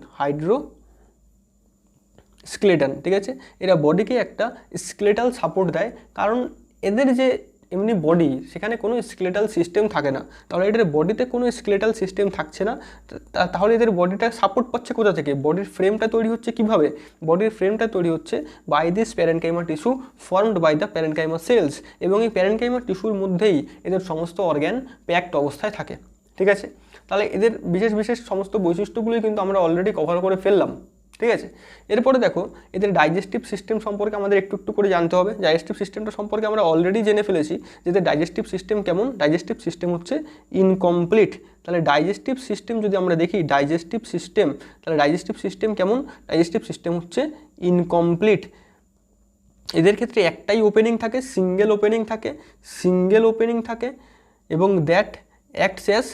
ঠিক আছে। এরা বডিকে একটা স্কেলেটাল সাপোর্ট দেয়, কারণ এদের যে এমনি বডি, সেখানে কোনো স্কেলেটাল সিস্টেম থাকে না। তাহলে এদের বডিতে কোনো স্কেলেটাল সিস্টেম থাকছে না, তাহলে এদের বডিটা সাপোর্ট পাচ্ছে কোথা থেকে? বডির ফ্রেমটা তৈরি হচ্ছে কিভাবে? বডির ফ্রেমটা তৈরি হচ্ছে by this parenchyma tissue formed by the parenchyma cells. এবং এই প্যারেনকাইমা টিস্যুর মধ্যেই এদের সমস্ত অর্গ্যান প্যাকড অবস্থায় থাকে, ঠিক আছে। তাহলে এদের বিশেষ সমস্ত বৈশিষ্ট্যগুলোই কিন্তু আমরা অলরেডি কভার করে ফেললাম, ঠিক আছে। এরপরে দেখো এদের ডাইজেস্টিভ সিস্টেম সম্পর্কে আমাদের একটু করে জানতে হবে। ডাইজেস্টিভ সিস্টেমটা সম্পর্কে আমরা অলরেডি জেনে ফেলেছি যে এদের ডাইজেস্টিভ সিস্টেম কেমন। ডাইজেস্টিভ সিস্টেম হচ্ছে ইনকমপ্লিট। তাহলে ডাইজেস্টিভ সিস্টেম যদি আমরা দেখি, তাহলে ডাইজেস্টিভ সিস্টেম কেমন? ডাইজেস্টিভ সিস্টেম হচ্ছে ইনকমপ্লিট। এদের ক্ষেত্রে একটাই ওপেনিং থাকে, সিঙ্গেল ওপেনিং থাকে এবং that acts as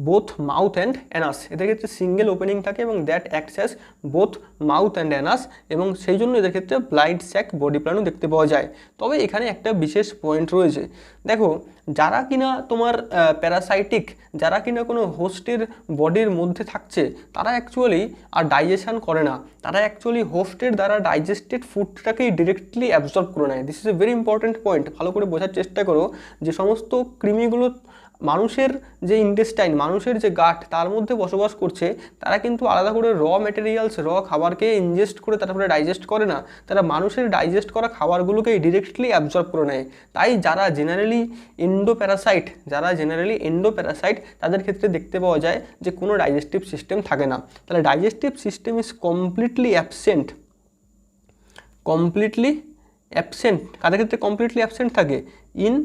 both mouth and Anas. এদের ক্ষেত্রে সিঙ্গেল ওপেনিং থাকে এবং that acts as both mouth and Anas, এবং সেই জন্য এদের ক্ষেত্রে ব্লাইড স্যাক বডি প্ল্যানও দেখতে পাওয়া যায়। তবে এখানে একটা বিশেষ পয়েন্ট রয়েছে। দেখো, যারা কিনা তোমার প্যারাসাইটিক, যারা কিনা কোনো হোস্টের বডির মধ্যে থাকছে, তারা অ্যাকচুয়ালি আর ডাইজেশন করে না। তারা অ্যাকচুয়ালি হোস্টের দ্বারা ডাইজেস্টেড ফুডটাকেই ডিরেক্টলি অ্যাবজর্ব করে নেয়। This is a very important point. ভালো করে বোঝার চেষ্টা করো যে সমস্ত কৃমিগুলো মানুষের যে ইন্টেস্টাইন, মানুষের যে গাট, তার মধ্যে বসবাস করছে, তারা কিন্তু আলাদা করে র খাবারকে ইনজেস্ট করে তারপরে ডাইজেস্ট করে না। তারা মানুষের ডাইজেস্ট করা খাবারগুলোকেই ডিরেক্টলি অ্যাবজর্ব করে নেয়। তাই যারা জেনারেলি এন্ডোপ্যারাসাইট, তাদের ক্ষেত্রে দেখতে পাওয়া যায় যে কোনো ডাইজেস্টিভ সিস্টেম থাকে না। তাহলে digestive system is completely absent. কাদের ক্ষেত্রে কমপ্লিটলি অ্যাবসেন্ট থাকে? ইন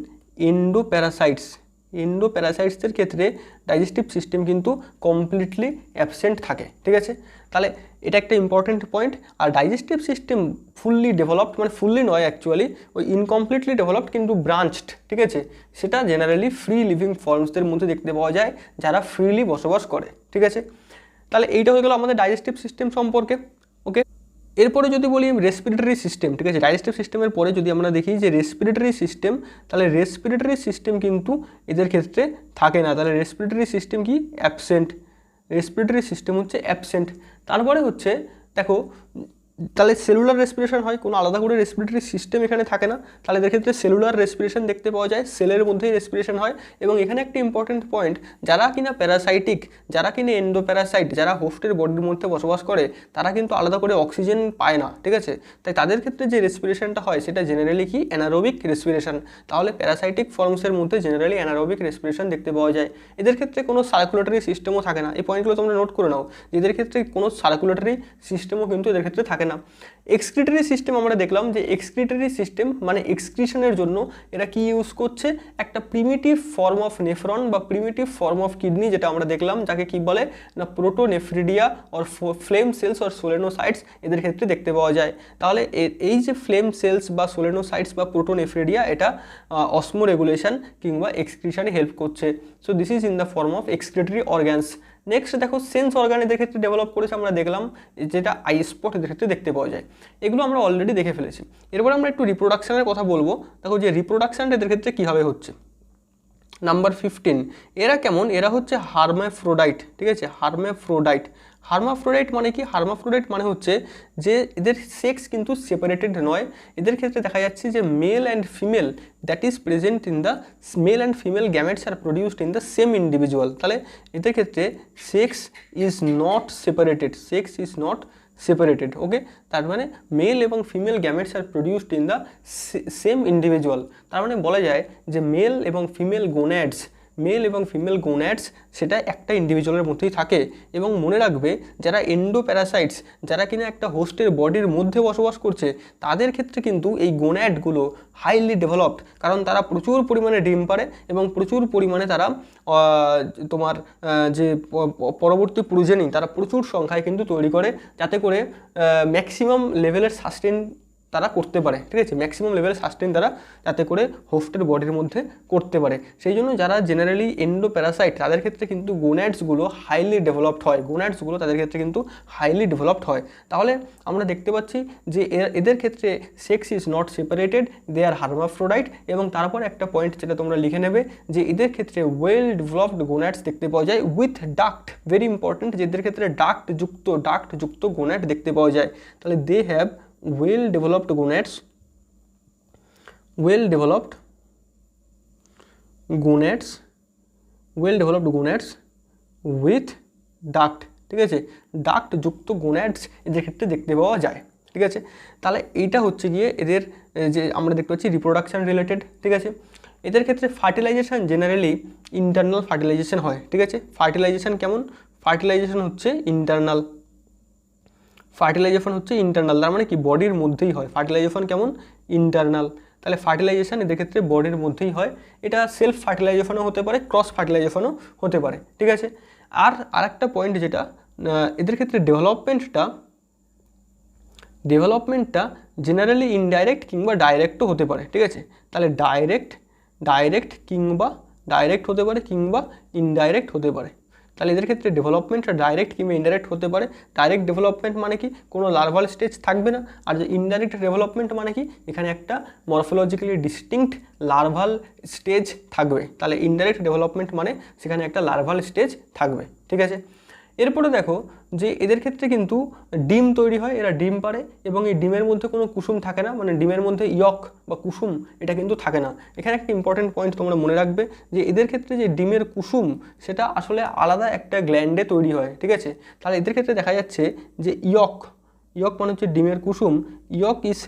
এন্ডোপ্যারাসাইটস, এন্ডোপ্যারাসাইটসের ক্ষেত্রে ডাইজেস্টিভ সিস্টেম কিন্তু কমপ্লিটলি অ্যাবসেন্ট থাকে, ঠিক আছে। তাহলে এটা একটা ইম্পর্টেন্ট পয়েন্ট। আর ডাইজেস্টিভ সিস্টেম ফুললি ডেভেলপড, মানে ফুললি নয় অ্যাকচুয়ালি, ওই ইনকমপ্লিটলি ডেভেলপড কিন্তু ব্রাঞ্চড, ঠিক আছে। সেটা জেনারেলি ফ্রি লিভিং ফর্মসদের মধ্যে দেখতে পাওয়া যায়, যারা ফ্রিলি বসবাস করে, ঠিক আছে। তাহলে এইটা হয়ে গেল আমাদের ডাইজেস্টিভ সিস্টেম সম্পর্কে, ওকে। এরপরে যদি বলি রেসপিরেটরি সিস্টেম, ঠিক আছে, ডাইজেস্টিভ সিস্টেমের পরে যদি আমরা দেখি যে রেসপিরেটরি সিস্টেম, তাহলে রেসপিরেটরি সিস্টেম কিন্তু এদের ক্ষেত্রে থাকে না। তাহলে রেসপিরেটরি সিস্টেম কি? অ্যাবসেন্ট। রেসপিরেটরি সিস্টেম হচ্ছে অ্যাবসেন্ট। তারপরে হচ্ছে দেখো, তাহলে সেলুলার রেসপিরেশন হয়, কোনো আলাদা করে রেসপিরেটরি সিস্টেম এখানে থাকে না। তাহলে এদের ক্ষেত্রে সেলুলার রেসপিরেশন দেখতে পাওয়া যায়, সেলের মধ্যেই রেসপিরেশন হয়। এবং এখানে একটা ইম্পর্টেন্ট পয়েন্ট, যারা কিনা প্যারাসাইটিক, যারা কিনা এন্ডোপ্যারাসাইট, যারা হোস্টের বডির মধ্যে বসবাস করে, তারা কিন্তু আলাদা করে অক্সিজেন পায় না, ঠিক আছে। তাই তাদের ক্ষেত্রে যে রেসপিরেশনটা হয় সেটা জেনারেলি কি? Anaerobic respiration. তাহলে প্যারাসাইটিক ফর্মসের মধ্যে জেনারেলি অ্যানারোবিক রেসপিরেশন দেখতে পাওয়া যায়। এদের ক্ষেত্রে কোনো সার্কুলেটরি সিস্টেমও থাকে না। এই পয়েন্টগুলো তোমরা নোট করে নাও, যে এদের ক্ষেত্রে কোনো সার্কুলেটরি সিস্টেমও কিন্তু এদের ক্ষেত্রে থাকে না। এক্সক্রিটরি সিস্টেম আমরা দেখলাম যে এক্সক্রিটরি সিস্টেম মানে এক্সক্রিশনের জন্য এরা কি ইউজ করছে? একটা প্রিমিটিভ ফর্ম অফ নেফ্রন বা প্রিমিটিভ ফর্ম অফ কিডনি, যেটা আমরা দেখলাম, যাকে কি বলে না প্রোটোনেফ্রিডিয়া অর ফ্লেম সেলস অর সোলেনোসাইটস এদের ক্ষেত্রে দেখতে পাওয়া যায়। তাহলে এই যে ফ্লেম সেলস বা সোলেনোসাইটস বা প্রোটোনেফ্রিডিয়া, এটা অসমো রেগুলেশন কিংবা এক্সক্রিশনে হেল্প করছে। So this is in the form of excretory organs. Next দেখো, সেন্স অর্গান এদের ক্ষেত্রে ডেভেলপ করেছে, আমরা দেখলাম, যেটা আই স্পট এদের ক্ষেত্রে দেখতে পাওয়া যায়। এগুলো আমরা অলরেডি দেখে ফেলেছি। এরপর আমরা একটু রিপ্রোডাকশনের কথা বলবো। দেখো যে রিপ্রোডাকশনটা এদের ক্ষেত্রে কীভাবে হচ্ছে। নাম্বার 15, এরা কেমন? এরা হচ্ছে হার্মাফ্রোডাইট, ঠিক আছে, হার্মাফ্রোডাইট। হার্মাফ্রোডাইট মানে কি? হার্মাফ্রোডাইট মানে হচ্ছে যে এদের সেক্স কিন্তু সেপারেটেড নয়। এদের ক্ষেত্রে দেখা যাচ্ছে যে male and female, that is present in the male and female gametes are produced in the same individual. তাহলে এদের ক্ষেত্রে sex is not separated, sex is not separated, okay. তার মানে মেল এবং female gametes are produced in the same individual. তার মানে বলা যায় যে মেল এবং ফিমেল গোন্যাডস সেটা একটা ইন্ডিভিজুয়ালের মধ্যেই থাকে। এবং মনে রাখবে, যারা এন্ডোপ্যারাসাইটস, যারা কিনা একটা হোস্টের বডির মধ্যে বসবাস করছে, তাদের ক্ষেত্রে কিন্তু এই গোন্যাডগুলো হাইলি ডেভেলপড, কারণ তারা প্রচুর পরিমাণে ডিম পারে এবং প্রচুর পরিমাণে তারা তোমার যে পরবর্তী প্রোজেনি, তারা প্রচুর সংখ্যায় কিন্তু তৈরি করে, যাতে করে ম্যাক্সিমাম লেভেলের সাস্টেন তারা করতে পারে, ঠিক আছে, ম্যাক্সিমাম লেভেলের সাস্টেন তারা যাতে করে হোস্টের বডির মধ্যে করতে পারে। সেই জন্য যারা জেনারেলি এন্ডোপ্যারাসাইট, তাদের ক্ষেত্রে কিন্তু গোন্যাডসগুলো হাইলি ডেভেলপড হয়, গোন্যাডসগুলো তাদের ক্ষেত্রে কিন্তু হাইলি ডেভেলপড হয়। তাহলে আমরা দেখতে পাচ্ছি যে এদের ক্ষেত্রে sex is not separated, they R hermaphrodite. এবং তারপর একটা পয়েন্ট যেটা তোমরা লিখে নেবে, যে এদের ক্ষেত্রে ওয়েল ডেভেলপড গোন্যাডস দেখতে পাওয়া যায় উইথ ডাক্ট, ভেরি ইম্পর্টেন্ট, যে এদের ক্ষেত্রে ডাক্টযুক্ত গোন্যাড দেখতে পাওয়া যায়। তাহলে they have well developed gonads with duct, ঠিক আছে, ডাক্টযুক্ত গোন্যাডস এদের ক্ষেত্রে দেখতে পাওয়া যায়, ঠিক আছে। তাহলে এইটা হচ্ছে গিয়ে এদের যে আমরা দেখতে পাচ্ছি রিপ্রোডাকশন রিলেটেড, ঠিক আছে। এদের ক্ষেত্রে ফার্টিলাইজেশন জেনারেলি ইন্টারনাল ফার্টিলাইজেশন হয়, ঠিক আছে। ফার্টিলাইজেশন কেমন? ফার্টিলাইজেশন হচ্ছে ইন্টারনাল, তার মানে কি বডির মধ্যেই হয়। ফার্টিলাইজেশন কেমন? ইন্টারনাল। তাহলে ফার্টিলাইজেশন এদের ক্ষেত্রে বডির মধ্যেই হয়। এটা সেলফ ফার্টিলাইজেশনও হতে পারে, ক্রস ফার্টিলাইজেশনও হতে পারে, ঠিক আছে। আর আরেকটা পয়েন্ট যেটা এদের ক্ষেত্রে ডেভেলপমেন্টটা জেনারেলি ইনডাইরেক্ট কিংবা ডাইরেক্টও হতে পারে, ঠিক আছে। তাহলে ডাইরেক্ট হতে পারে কিংবা ইনডাইরেক্ট হতে পারে। তাহলে এদের ক্ষেত্রে ডেভেলপমেন্টটা ডাইরেক্ট কিংবা ইনডাইরেক্ট হতে পারে। ডাইরেক্ট ডেভেলপমেন্ট মানে কি? কোনো লার্ভাল স্টেজ থাকবে না। আর যে ইনডাইরেক্ট ডেভেলপমেন্ট মানে কি? এখানে একটা মরফোলজিক্যালি ডিস্টিংক্ট লার্ভাল স্টেজ থাকবে। তাহলে ইনডাইরেক্ট ডেভেলপমেন্ট মানে সেখানে একটা লার্ভাল স্টেজ থাকবে, ঠিক আছে। এরপরে দেখো যে এদের ক্ষেত্রে কিন্তু ডিম তৈরি হয়, এরা ডিম পারে এবং এই ডিমের মধ্যে কোনো কুসুম থাকে না, মানে ডিমের মধ্যে ইয়ক বা কুসুম এটা কিন্তু থাকে না। এখানে একটা ইম্পর্টেন্ট পয়েন্ট তোমরা মনে রাখবে, যে এদের ক্ষেত্রে যে ডিমের কুসুম সেটা আসলে আলাদা একটা গ্ল্যান্ডে তৈরি হয়, ঠিক আছে। তাহলে এদের ক্ষেত্রে দেখা যাচ্ছে যে ইয়ক মানে হচ্ছে ডিমের কুসুম, ইয়ক ইজ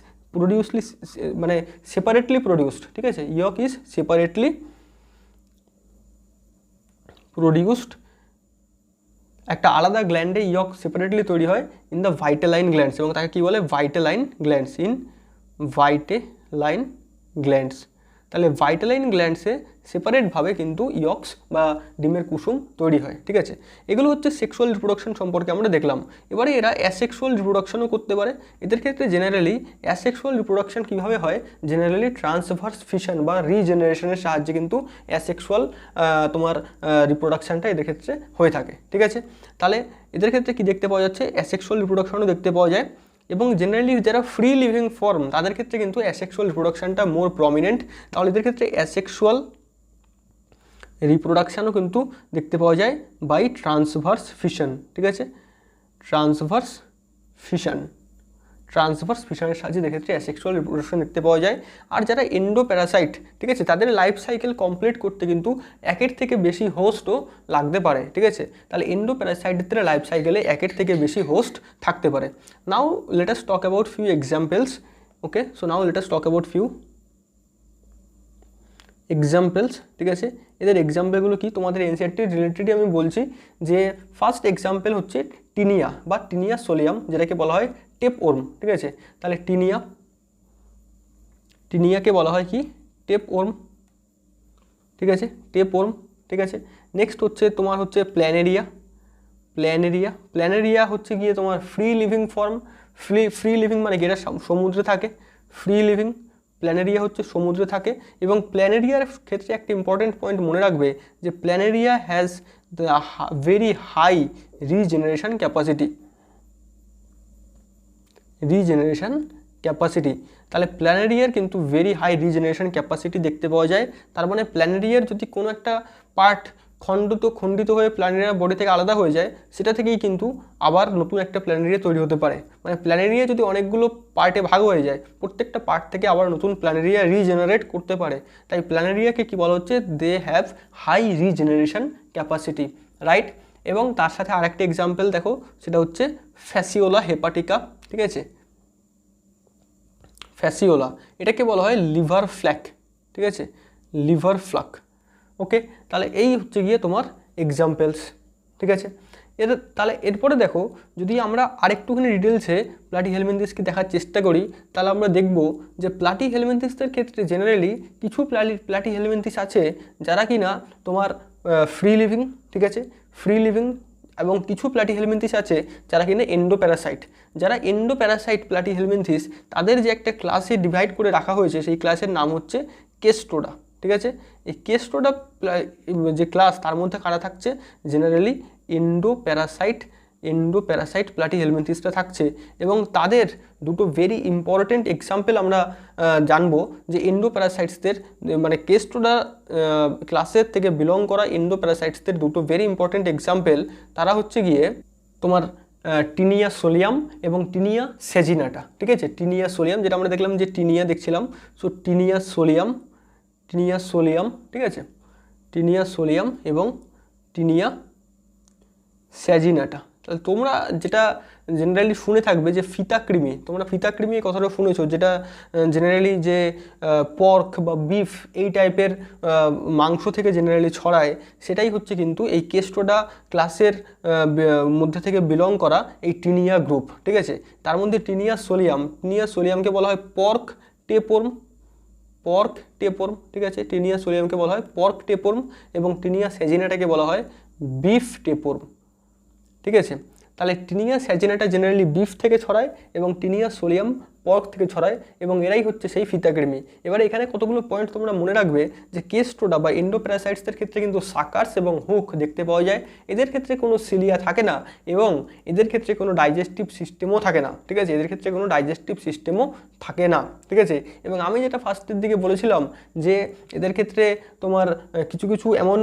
সেপারেটলি প্রডিউসড, ঠিক আছে। ইয়ক ইজ সেপারেটলি প্রডিউসড, একটা আলাদা গ্ল্যান্ডে ইয়ক সেপারেটলি তৈরি হয় ইন দ্য ভাইটেলাইন গ্ল্যান্ডস, এবং তাকে কী বলে? ভাইটেলাইন গ্ল্যান্ডস, তাহলে ভাইটালাইন গ্ল্যান্ডসে সেপারেটভাবে কিন্তু ইয়ক্স বা ডিমের কুসুম তৈরি হয়, ঠিক আছে। এগুলো হচ্ছে সেক্সুয়াল রিপ্রোডাকশন সম্পর্কে আমরা দেখলাম। এবারে এরা অ্যাসেক্সুয়াল রিপ্রোডাকশনও করতে পারে। এদের ক্ষেত্রে জেনারেলি অ্যাসেক্সুয়াল রিপ্রোডাকশন কীভাবে হয়, জেনারেলি ট্রান্সভার্স ফিশন বা রিজেনারেশনের সাহায্যে কিন্তু অ্যাসেক্সুয়াল তোমার রিপ্রোডাকশনটা এদের ক্ষেত্রে হয়ে থাকে, ঠিক আছে। তাহলে এদের ক্ষেত্রে কি দেখতে পাওয়া যাচ্ছে, অ্যাসেক্সুয়াল রিপ্রোডাকশনও দেখতে পাওয়া যায়। এবং জেনারেলি যারা ফ্রি লিভিং ফর্ম তাদের ক্ষেত্রে কিন্তু অ্যাসেক্সুয়াল রিপ্রোডাকশনটা মোর প্রমিনেন্ট। তাহলে এদের ক্ষেত্রে অ্যাসেক্সুয়াল রিপ্রোডাকশানও কিন্তু দেখতে পাওয়া যায় বাই ট্রান্সভার্স ফিশন, ঠিক আছে। ট্রান্সভার্স ফিশনের সাহায্যে এক্ষেত্রে অ্যাসেক্সুয়াল রিপ্রোডাকশন দেখতে পাওয়া যায়। আর যারা এন্ডোপ্যারাসাইট, ঠিক আছে, তাদের লাইফ সাইকেল কমপ্লিট করতে কিন্তু একের থেকে বেশি হোস্টও লাগতে পারে, ঠিক আছে। তাহলে এন্ডোপ্যারাসাইটদের লাইফ সাইকেলে একের থেকে বেশি হোস্ট থাকতে পারে। Now let us talk about few examples. Okay, so now let us talk about few examples, ঠিক আছে। এদের এক্সাম্পলগুলো কি তোমাদের এনসিইআরটি রিলেটেডই আমি বলছি। যে ফার্স্ট এক্সাম্পল হচ্ছে টিনিয়া বা টিনিয়া সোলিয়াম, যেটাকে বলা হয় টেপ ওর্ম, ঠিক আছে। তাহলে টিনিয়াকে বলা হয় কি, টেপ ওর্ম, ঠিক আছে, টেপ ওর্ম, ঠিক আছে। নেক্সট হচ্ছে তোমার হচ্ছে প্ল্যানেরিয়া হচ্ছে গিয়ে তোমার free living form. Free living মানে যেটা সমুদ্রে থাকে, ফ্রি লিভিং। প্ল্যানেরিয়া হচ্ছে সমুদ্রে থাকে। এবং প্ল্যানেরিয়ার ক্ষেত্রে একটা ইম্পর্টেন্ট পয়েন্ট মনে রাখবে যে planaria has the very high regeneration capacity. তাহলে প্ল্যানেরিয়ার কিন্তু ভেরি হাই রিজেনারেশন ক্যাপাসিটি দেখতে পাওয়া যায়। তার মানে প্ল্যানেরিয়ার যদি কোনো একটা পার্ট খণ্ডিত হয়ে প্ল্যানেরিয়া বডি থেকে আলাদা হয়ে যায়, সেটা থেকেই কিন্তু আবার নতুন একটা প্ল্যানেরিয়া তৈরি হতে পারে। মানে প্ল্যানেরিয়া যদি অনেকগুলো পার্টে ভাগ হয়ে যায়, প্রত্যেকটা পার্ট থেকে আবার নতুন প্ল্যানেরিয়া রিজেনারেট করতে পারে। তাই প্ল্যানেরিয়াকে কি বলা হচ্ছে, they have high regeneration capacity, right. এবং তার সাথে আরেকটা এক্সাম্পল দেখো, সেটা হচ্ছে ফ্যাসিওলা হেপাটিকা, ঠিক আছে। ফ্যাসিওলা এটাকে বলা হয় লিভার ফ্ল্যাক, ঠিক আছে, লিভার ফ্লাক। ওকে, তাহলে এই হচ্ছে গিয়ে তোমার এক্সাম্পলস, ঠিক আছে। তাহলে এরপরে দেখো, যদি আমরা আরেকটুখানি ডিটেলসে প্লাটিহেলমিনথেসকে দেখার চেষ্টা করি, তাহলে আমরা দেখব যে প্লাটিহেলমিনথেসদের ক্ষেত্রে জেনারেলি কিছু প্লাটিহেলমিনথেস আছে যারা কিনা তোমার ফ্রি লিভিং, ঠিক আছে, ফ্রি লিভিং। এবং কিছু প্লাটিহেলমিনথেস আছে যারা কিনা এন্ডোপ্যারাসাইট। যারা এন্ডোপ্যারাসাইট প্লাটিহেলমিনথেস, তাদের যে একটা ক্লাসে ডিভাইড করে রাখা হয়েছে, সেই ক্লাসের নাম হচ্ছে কেস্টোডা, ঠিক আছে। এই কেস্টোডা যে ক্লাস, তার মধ্যে কারা থাকছে, জেনারেলি এন্ডোপ্যারাসাইট প্লাটিহেলমিনথেসটা থাকছে। এবং তাদের দুটো ভেরি ইম্পর্টেন্ট এক্সাম্পল আমরা জানবো, যে এন্ডোপ্যারাসাইটসদের মানে কেস্টোডা ক্লাসের থেকে বিলং করা এন্ডোপ্যারাসাইটসদের দুটো ভেরি ইম্পর্টেন্ট এক্সাম্পল। তারা হচ্ছে গিয়ে তোমার টিনিয়া সোলিয়াম এবং টিনিয়া সেজিনাটা, ঠিক আছে। টিনিয়া সোলিয়াম যেটা আমরা দেখলাম যে টিনিয়া দেখছিলাম, সো টিনিয়া সোলিয়াম, ঠিক আছে, টিনিয়া সোলিয়াম এবং টিনিয়া স্যাজিনাটা। তাহলে তোমরা যেটা জেনারেলি শুনে থাকবে যে ফিতাকৃমি, তোমরা ফিতাকৃমি কথাটা শুনেছো, যেটা জেনারেলি যে পর্ক বা বিফ এই টাইপের মাংস থেকে জেনারেলি ছড়ায়, সেটাই হচ্ছে কিন্তু এই কেস্টোডা ক্লাসের মধ্যে থেকে বিলং করা এই টিনিয়া গ্রুপ, ঠিক আছে। তার মধ্যে টিনিয়া সোলিয়ামকে বলা হয় পর্ক টেপোর্ম, ঠিক আছে। টিনিয়া সোলিয়ামকে বলা হয় পর্ক টেপোর্ম এবং টিনিয়া স্যাজিনাটাকে বলা হয় বিফ টেপোর্ম, ঠিক আছে। তাহলে টিনিয়া স্যাজিনাটা জেনারেলি বিফ থেকে ছড়ায় এবং টিনিয়া সোলিয়াম পর্ক থেকে ছড়ায়, এবং এরাই হচ্ছে সেই ফিতাকৃমি। এবারে এখানে কতগুলো পয়েন্ট তোমরা মনে রাখবে যে কেস্টোডা বা এন্ডোপ্যারাসাইটসদের ক্ষেত্রে কিন্তু সাকার্স এবং হুক দেখতে পাওয়া যায়। এদের ক্ষেত্রে কোনো সিলিয়া থাকে না এবং এদের ক্ষেত্রে কোনো ডাইজেস্টিভ সিস্টেমও থাকে না, ঠিক আছে। এদের ক্ষেত্রে কোনো ডাইজেস্টিভ সিস্টেমও থাকে না, ঠিক আছে। এবং আমি যেটা ফার্স্টের দিকে বলেছিলাম যে এদের ক্ষেত্রে তোমার কিছু এমন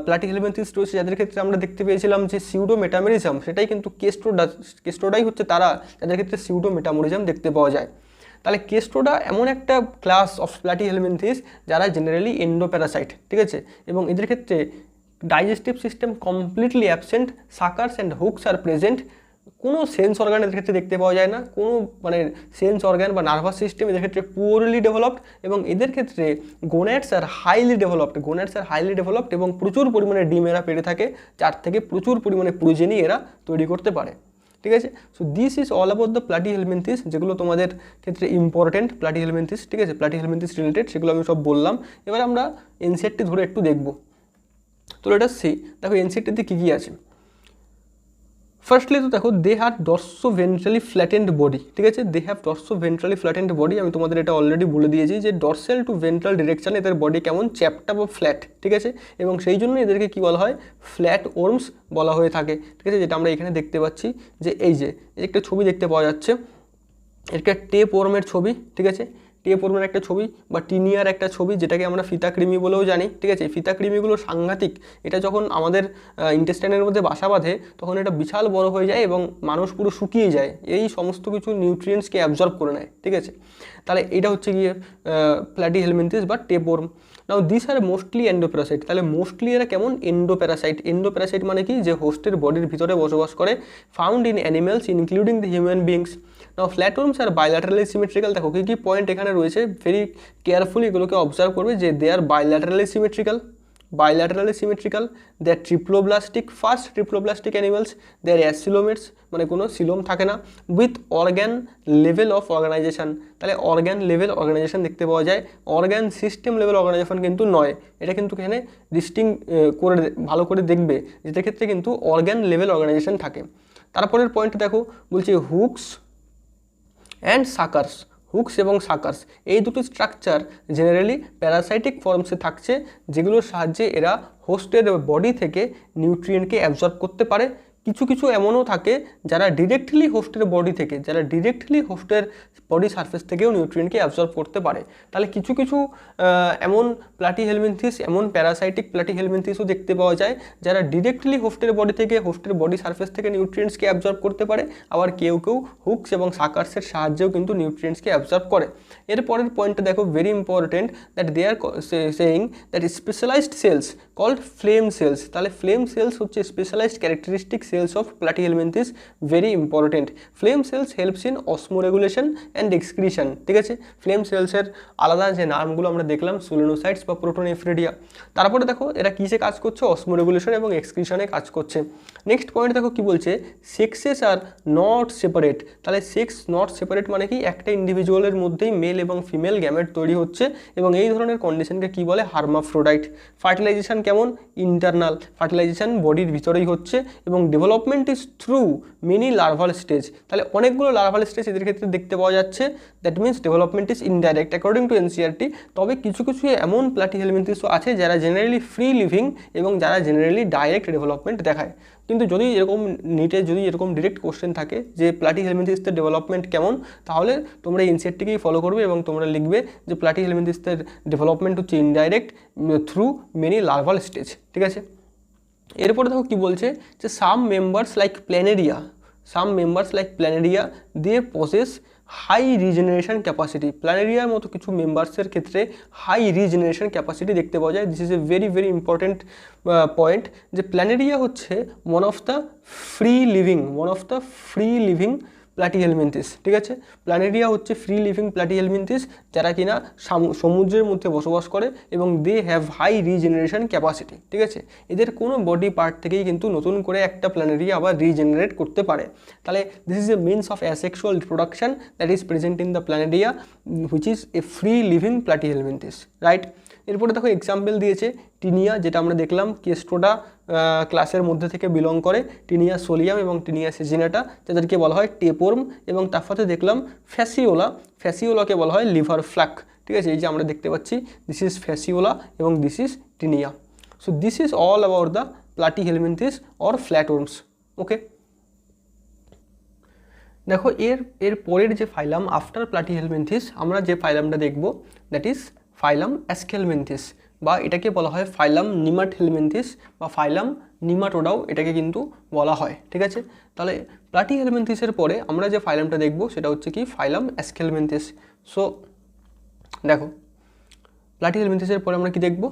প্লাটিহেলমিনথেস রয়েছে যাদের ক্ষেত্রে আমরা দেখতে পেয়েছিলাম যে সিউডো মেটামরিজম, সেটাই কিন্তু কেস্টোডাই হচ্ছে তারা যাদের ক্ষেত্রে সিউডো মেটামরিজম দেখতে পাওয়া যায়। তাহলে কেস্টোডা এমন একটা ক্লাস অফ প্লাটিহেলমিনথেস যারা জেনারেলি এন্ডোপ্যারাসাইট, ঠিক আছে। এবং এদের ক্ষেত্রে digestive system completely absent, suckers and hooks are present. কোনো সেন্স অর্গান এদের ক্ষেত্রে দেখতে পাওয়া যায় না, কোনো মানে সেন্স অর্গান বা নার্ভাস সিস্টেম এদের ক্ষেত্রে পুয়ারলি ডেভেলপড। এবং এদের ক্ষেত্রে গোনাডস আর হাইলি ডেভেলপড এবং প্রচুর পরিমাণে ডিম এরা পেড়ে থাকে, যার থেকে প্রচুর পরিমাণে প্রোজেনি এরা তৈরি করতে পারে। ঠিক আছে। So this is all about the Platyhelminthes, যেগুলো তোমাদের ক্ষেত্রে ইম্পর্টেন্ট প্লাটিহেলমিনথিস, ঠিক আছে, প্লাটিহেলমিনথিস রিলেটেড, সেগুলো আমি সব বললাম। এবার আমরা এনসিইআরটি ধরে একটু দেখব। তো এটা সি, দেখো এনসিইআরটিতে কী কী আছে। ফার্স্টলি তো দেখো দে হ্যাভ ডর্সোভেন্ট্রালি ফ্ল্যাটেন্ড বডি, ঠিক আছে, দে হ্যাভ ডর্সোভেন্ট্রালি ফ্ল্যাটেন্ড বডি। আমি তোমাদের এটা অলরেডি বলে দিয়েছি যে ডর্সাল টু ভেন্ট্রাল ডিরেকশানে এদের বডি কেমন, চ্যাপ্টা বা ফ্ল্যাট, ঠিক আছে, এবং সেই জন্য এদেরকে কী বলা হয়, ফ্ল্যাট ওর্মস বলা হয়ে থাকে, ঠিক আছে, যেটা আমরা এখানে দেখতে পাচ্ছি যে এই যে একটা ছবি দেখতে পাওয়া যাচ্ছে, একটা টেপ ওর্মের ছবি, ঠিক আছে, টেপ ওর্মের একটা ছবি বা টিনিয়ার একটা ছবি, যেটাকে আমরা ফিতা কৃমি বলেও জানি, ঠিক আছে। ফিতা কৃমিগুলো সাংঘাতিক, এটা যখন আমাদের ইন্টেস্টাইনের মধ্যে বাসা বাঁধে তখন এটা বিশাল বড় হয়ে যায় এবং মানুষ পুরো শুকিয়ে যায়, এই সমস্ত কিছু নিউট্রিয়েন্টসকে অ্যাবজর্ব করে নেয়, ঠিক আছে। তাহলে এটা হচ্ছে গিয়ে প্ল্যাটিহেলমিনথিস বা tapeworm. Now this are mostly endoparasite, তাহলে মোস্টলি এরা কেমন, এন্ডোপ্যারাসাইট। এন্ডোপ্যারাসাইট মানে কি, যে হোস্টের বডির ভিতরে বসবাস করে, found in animals including the human beings. Now flatworms are bilaterally symmetrical, দেখো কী কী পয়েন্ট এখানে রয়েছে, ভেরি কেয়ারফুলি এগুলোকে অবজার্ভ করবে যে they are bilaterally symmetrical, bilaterally symmetrical, they are triploblastic, first triploblastic animals, they are acylomates মানে কোনো coelom থাকে না, with organ level of organisation, তাহলে অর্গ্যান লেভেল অর্গানাইজেশন দেখতে পাওয়া যায়, অর্গ্যান সিস্টেম লেভেল অর্গানাইজেশন কিন্তু নয়, এটা কিন্তু এখানে ডিস্টিং করে ভালো করে দেখবে, যেটার ক্ষেত্রে কিন্তু অর্গ্যান লেভেল অর্গানাইজেশন থাকে। তারপরের পয়েন্ট দেখো বলছে হুকস অ্যান্ড সাকার্স, হুকস এবং সাকার্স এই দুটি স্ট্রাকচার জেনারেলি প্যারাসাইটিক ফর্মসে থাকছে, যেগুলোর সাহায্যে এরা হোস্টের বডি থেকে নিউট্রিয়েন্টকে অ্যাবজর্ব করতে পারে। কিছু কিছু এমনও থাকে যারা ডিরেক্টলি হোস্টের বডি থেকে, যারা ডিরেক্টলি হোস্টের বডি সারফেস থেকেও নিউট্রিয়েন্টকে অ্যাবজর্ব করতে পারে। তাহলে কিছু কিছু এমন প্লাটিহেলমিনথিস, এমন প্যারাসাইটিক প্লাটিহেলমিনথিসও দেখতে পাওয়া যায় যারা ডিরেক্টলি হোস্টের বডি থেকে, হোস্টের বডি সারফেস থেকে নিউট্রিয়েন্টসকে অ্যাবজর্ব করতে পারে, আবার কেউ কেউ হুকস এবং সাকার্সের সাহায্যেও কিন্তু নিউট্রিয়েন্টসকে অ্যাবজর্ব করে। এর পরের পয়েন্টটা দেখো very important, that they are saying that specialised cells called flame cells, তাহলে ফ্লেম সেলস হচ্ছে specialised characteristic cells of Platyhelminthes, very important. Flame cells helps in osmoregulation and excretion, ঠিক আছে। ফ্লেম সেলসের আলাদা যে নামগুলো আমরা দেখলাম, সোলেনোসাইটস বা প্রোটোনেফ্রিডিয়া। তারপরে দেখো এরা কিসে কাজ করছে, অসমোরেগুলেশন এবং এক্সক্রিশনে কাজ করছে। নেক্সট পয়েন্ট দেখো কি বলছে, সেক্সেস আর নট সেপারেট, তাহলে সেক্স নট সেপারেট মানে কি, একটা ইন্ডিভিজুয়ালের মধ্যেই মেল এবং ফিমেল গ্যামেট তৈরি হচ্ছে এবং এই ধরনের কন্ডিশনকে কি বলে, হার্মাফ্রোডাইট। ফার্টিলাইজেশন কেমন, ইন্টারনাল, ফার্টিলাইজেশন বডির ভিতরেই হচ্ছে এবং development is through many larval stage, তাহলে অনেকগুলো লার্ভাল স্টেজ এদের ক্ষেত্রে দেখতে পাওয়া যাচ্ছে, that means development is indirect according to NCERT. তবে কিছু কিছু এমন প্লাটিহেলমিনথিসও আছে যারা জেনারেলি ফ্রি লিভিং এবং যারা জেনারেলি ডাইরেক্ট ডেভেলপমেন্ট দেখায়। কিন্তু যদি এরকম নিটে যদি এরকম ডিরেক্ট কোশ্চেন থাকে যে প্লাটিহেলমিনথিসের ডেভেলপমেন্ট কেমন, তাহলে তোমরা এনসিইআরটিকেই ফলো করবে এবং তোমরা লিখবে যে প্লাটিহেলমিনথিসের ডেভেলপমেন্ট হচ্ছে indirect through many larval stage, ঠিক আছে। এরপরে দেখো কি বলছে যে সাম মেম্বার্স লাইক প্ল্যানেরিয়া দে পসেস হাই রিজেনারেশন ক্যাপাসিটি, প্ল্যানেরিয়ার মতো কিছু মেম্বার্সের ক্ষেত্রে হাই রিজেনারেশন ক্যাপাসিটি দেখতে পাওয়া যায়। This is a very very important point, যে প্ল্যানেরিয়া হচ্ছে one of the free living Platyhelminthes, ঠিক আছে। প্ল্যানেরিয়া হচ্ছে ফ্রি লিভিং প্লাটিহেলমিনথিস যারা কিনা সমুদ্রের মধ্যে বসবাস করে এবং they have high regeneration capacity, ঠিক আছে। এদের কোনো বডি পার্ট থেকেই কিন্তু নতুন করে একটা প্ল্যানেরিয়া আবার রিজেনারেট করতে পারে। তাহলে this is a means of asexual reproduction that is present in the Planaria which is a free living Platyhelminthes, right. এরপরে দেখো এক্সাম্পল দিয়েছে টিনিয়া, যেটা আমরা দেখলাম কেস্টোডা ক্লাসের মধ্যে থেকে বিলং করে, টিনিয়া সোলিয়াম এবং টিনিয়া সেজিনাটা, যাদেরকে বলা হয় টেপওর্ম, এবং তার সাথে দেখলাম ফ্যাসিওলাকে বলা হয় লিভার ফ্ল্যাক, ঠিক আছে। এই যে আমরা দেখতে পাচ্ছি দিস ইজ ফ্যাসিওলা এবং this is Taenia. So this is all about the Platyhelminthes or flatworms, okay. দেখো এর পরের যে ফাইলাম আফটার প্লাটিহেলমিনথিস আমরা যে ফাইলামটা দেখব, দ্যাট ইজ ফাইলাম অ্যাসকেলমিনথিস, বা এটাকে বলা হয় ফাইলাম নিমাটহেলমিনথিস বা ফাইলাম নিমাটোডাও এটাকে কিন্তু বলা হয়, ঠিক আছে। তাহলে প্লাটিহেলমিনথিসের পরে আমরা যে ফাইলামটা দেখব সেটা হচ্ছে কি, ফাইলাম অ্যাসকেলমিনথিস। সো দেখো প্লাটিহেলমিনথিসের পরে আমরা কি দেখব,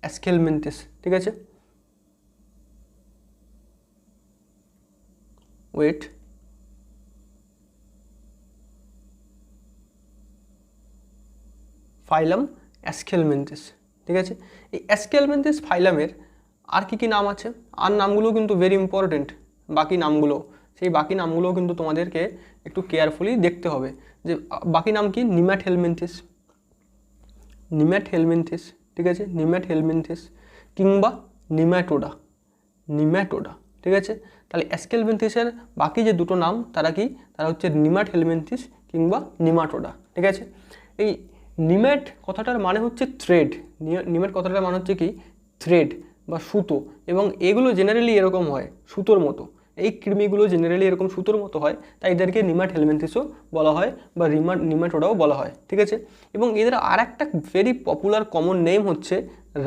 অ্যাসকেলমিনথিস, ঠিক আছে। ওয়েট, ফাইলাম অ্যাসকেলমিনথিস, ঠিক আছে। এই অ্যাসকেলমিনথিস ফাইলামের আর কি কি নাম আছে, আর নামগুলো কিন্তু ভেরি ইম্পর্টেন্ট, বাকি নামগুলো সেই বাকি নামগুলোও কিন্তু তোমাদেরকে একটু কেয়ারফুলি দেখতে হবে। যে বাকি নাম কি, নিম্যাট হেলমিনথিস, নিম্যাট হেলমিনথিস, ঠিক আছে, নিম্যাট হেলমিনথিস কিংবা নিম্যাটোডা, নিম্যাটোডা, ঠিক আছে। তাহলে অ্যাস্কেলমিনথিসের বাকি যে দুটো নাম তারা কি, তারা হচ্ছে নিম্যাট হেলমিনথিস কিংবা নিমাটোডা, ঠিক আছে। এই নিম্যাট কথাটার মানে হচ্ছে থ্রেড, নিম্যাট কথাটার মানে হচ্ছে কি, থ্রেড বা সুতো, এবং এগুলো জেনারেলি এরকম হয় সুতোর মতো, এই কৃমিগুলো জেনারেলি এরকম সুতোর মতো হয়, তাই এদেরকে নিম্যাট হেলমিনথিসও বলা হয় বা নিম্যাটোডাও বলা হয়, ঠিক আছে। এবং এদের আর একটা ভেরি পপুলার কমন নেম হচ্ছে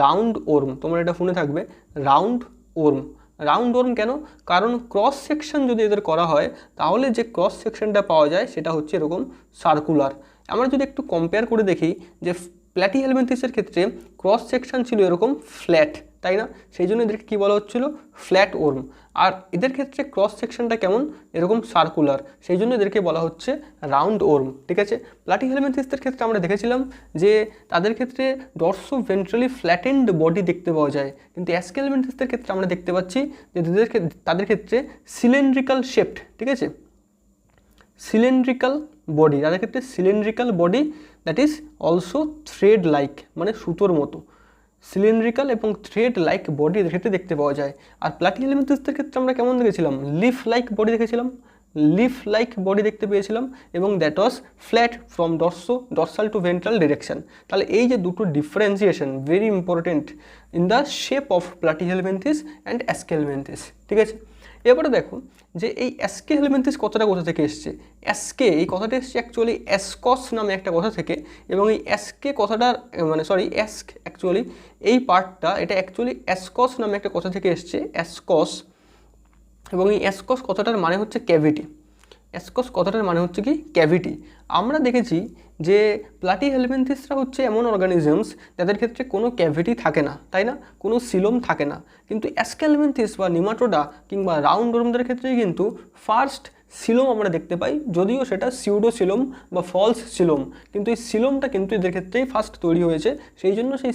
রাউন্ড ওর্ম, তোমরা এটা শুনে থাকবে, রাউন্ড ওর্ম। রাউন্ড ওর্ম কেন? কারণ ক্রস সেকশন যদি এদের করা হয় তাহলে যে ক্রস সেকশনটা পাওয়া যায় সেটা হচ্ছে এরকম সার্কুলার। আমরা যদি একটু কম্পেয়ার করে দেখি যে প্ল্যাটি হেলমিনথিসের ক্ষেত্রে ক্রস সেকশন ছিল এরকম ফ্ল্যাট, তাই না, সেই জন্য এদেরকে কী বলা হচ্ছিল, ফ্ল্যাট ওর্ম। আর এদের ক্ষেত্রে ক্রস সেকশনটা কেমন, এরকম সার্কুলার, সেই জন্য এদেরকে বলা হচ্ছে রাউন্ড ওর্ম, ঠিক আছে। প্ল্যাটি হেলমিনথিসের ক্ষেত্রে আমরা দেখেছিলাম যে তাদের ক্ষেত্রে ডর্সো ভেন্ট্রালি ফ্ল্যাটেন্ড বডি দেখতে পাওয়া যায়, কিন্তু অ্যাস্কেলমিনথিসের ক্ষেত্রে আমরা দেখতে পাচ্ছি যে তাদের ক্ষেত্রে সিলিন্ড্রিক্যাল শেপড, ঠিক আছে, সিলিন্ড্রিক্যাল বডি, তাদের ক্ষেত্রে cylindrical body that is also thread like, মানে সুতোর মতো সিলিন্ড্রিক্যাল এবং থ্রেড লাইক বডি এদের ক্ষেত্রে দেখতে পাওয়া যায়। আর প্ল্যাটি হেলমিনথিসের ক্ষেত্রে আমরা কেমন দেখেছিলাম, লিফ লাইক বডি দেখেছিলাম, লিফ লাইক বডি দেখতে পেয়েছিলাম, এবং that was flat from dorsal to ventral direction. তাহলে এই যে দুটো differentiation very important in the shape of Platyhelminthes and Aschelminthes, ঠিক আছে। এবারে দেখো যে এই অ্যাস্কে হেলমিনথিস কথাটা কোথা থেকে এসছে। অ্যাস্কে এই কথাটা এসছে অ্যাকচুয়ালি অ্যাসকস নামে একটা কথা থেকে, এবং এই অ্যাস্কে কথাটার মানে অ্যাস্ক অ্যাকচুয়ালি এই পার্টটা এটা অ্যাকচুয়ালি অ্যাসকস নামে একটা কথা থেকে এসছে, অ্যাসকস। এবং এই অ্যাসকস কথাটার মানে হচ্ছে ক্যাভিটি, অ্যাসকস কথাটার মানে হচ্ছে কি, ক্যাভিটি। আমরা দেখেছি যে প্ল্যাটি হেলমিনথিসরা হচ্ছে এমন অর্গানিজমস যাদের ক্ষেত্রে কোনো ক্যাভিটি থাকে না, তাই না, কোনো সিলোম থাকে না। কিন্তু অ্যাস্কেলমিনথিস বা নিমাটোডা কিংবা রাউন্ড ওর্মদের ক্ষেত্রেই কিন্তু ফার্স্ট সিলোম আমরা দেখতে পাই, যদিও সেটা সিউডো সিলোম বা ফলস সিলোম, কিন্তু এই সিলোমটা কিন্তু এদের ক্ষেত্রেই ফার্স্ট তৈরি হয়েছে। সেই জন্য সেই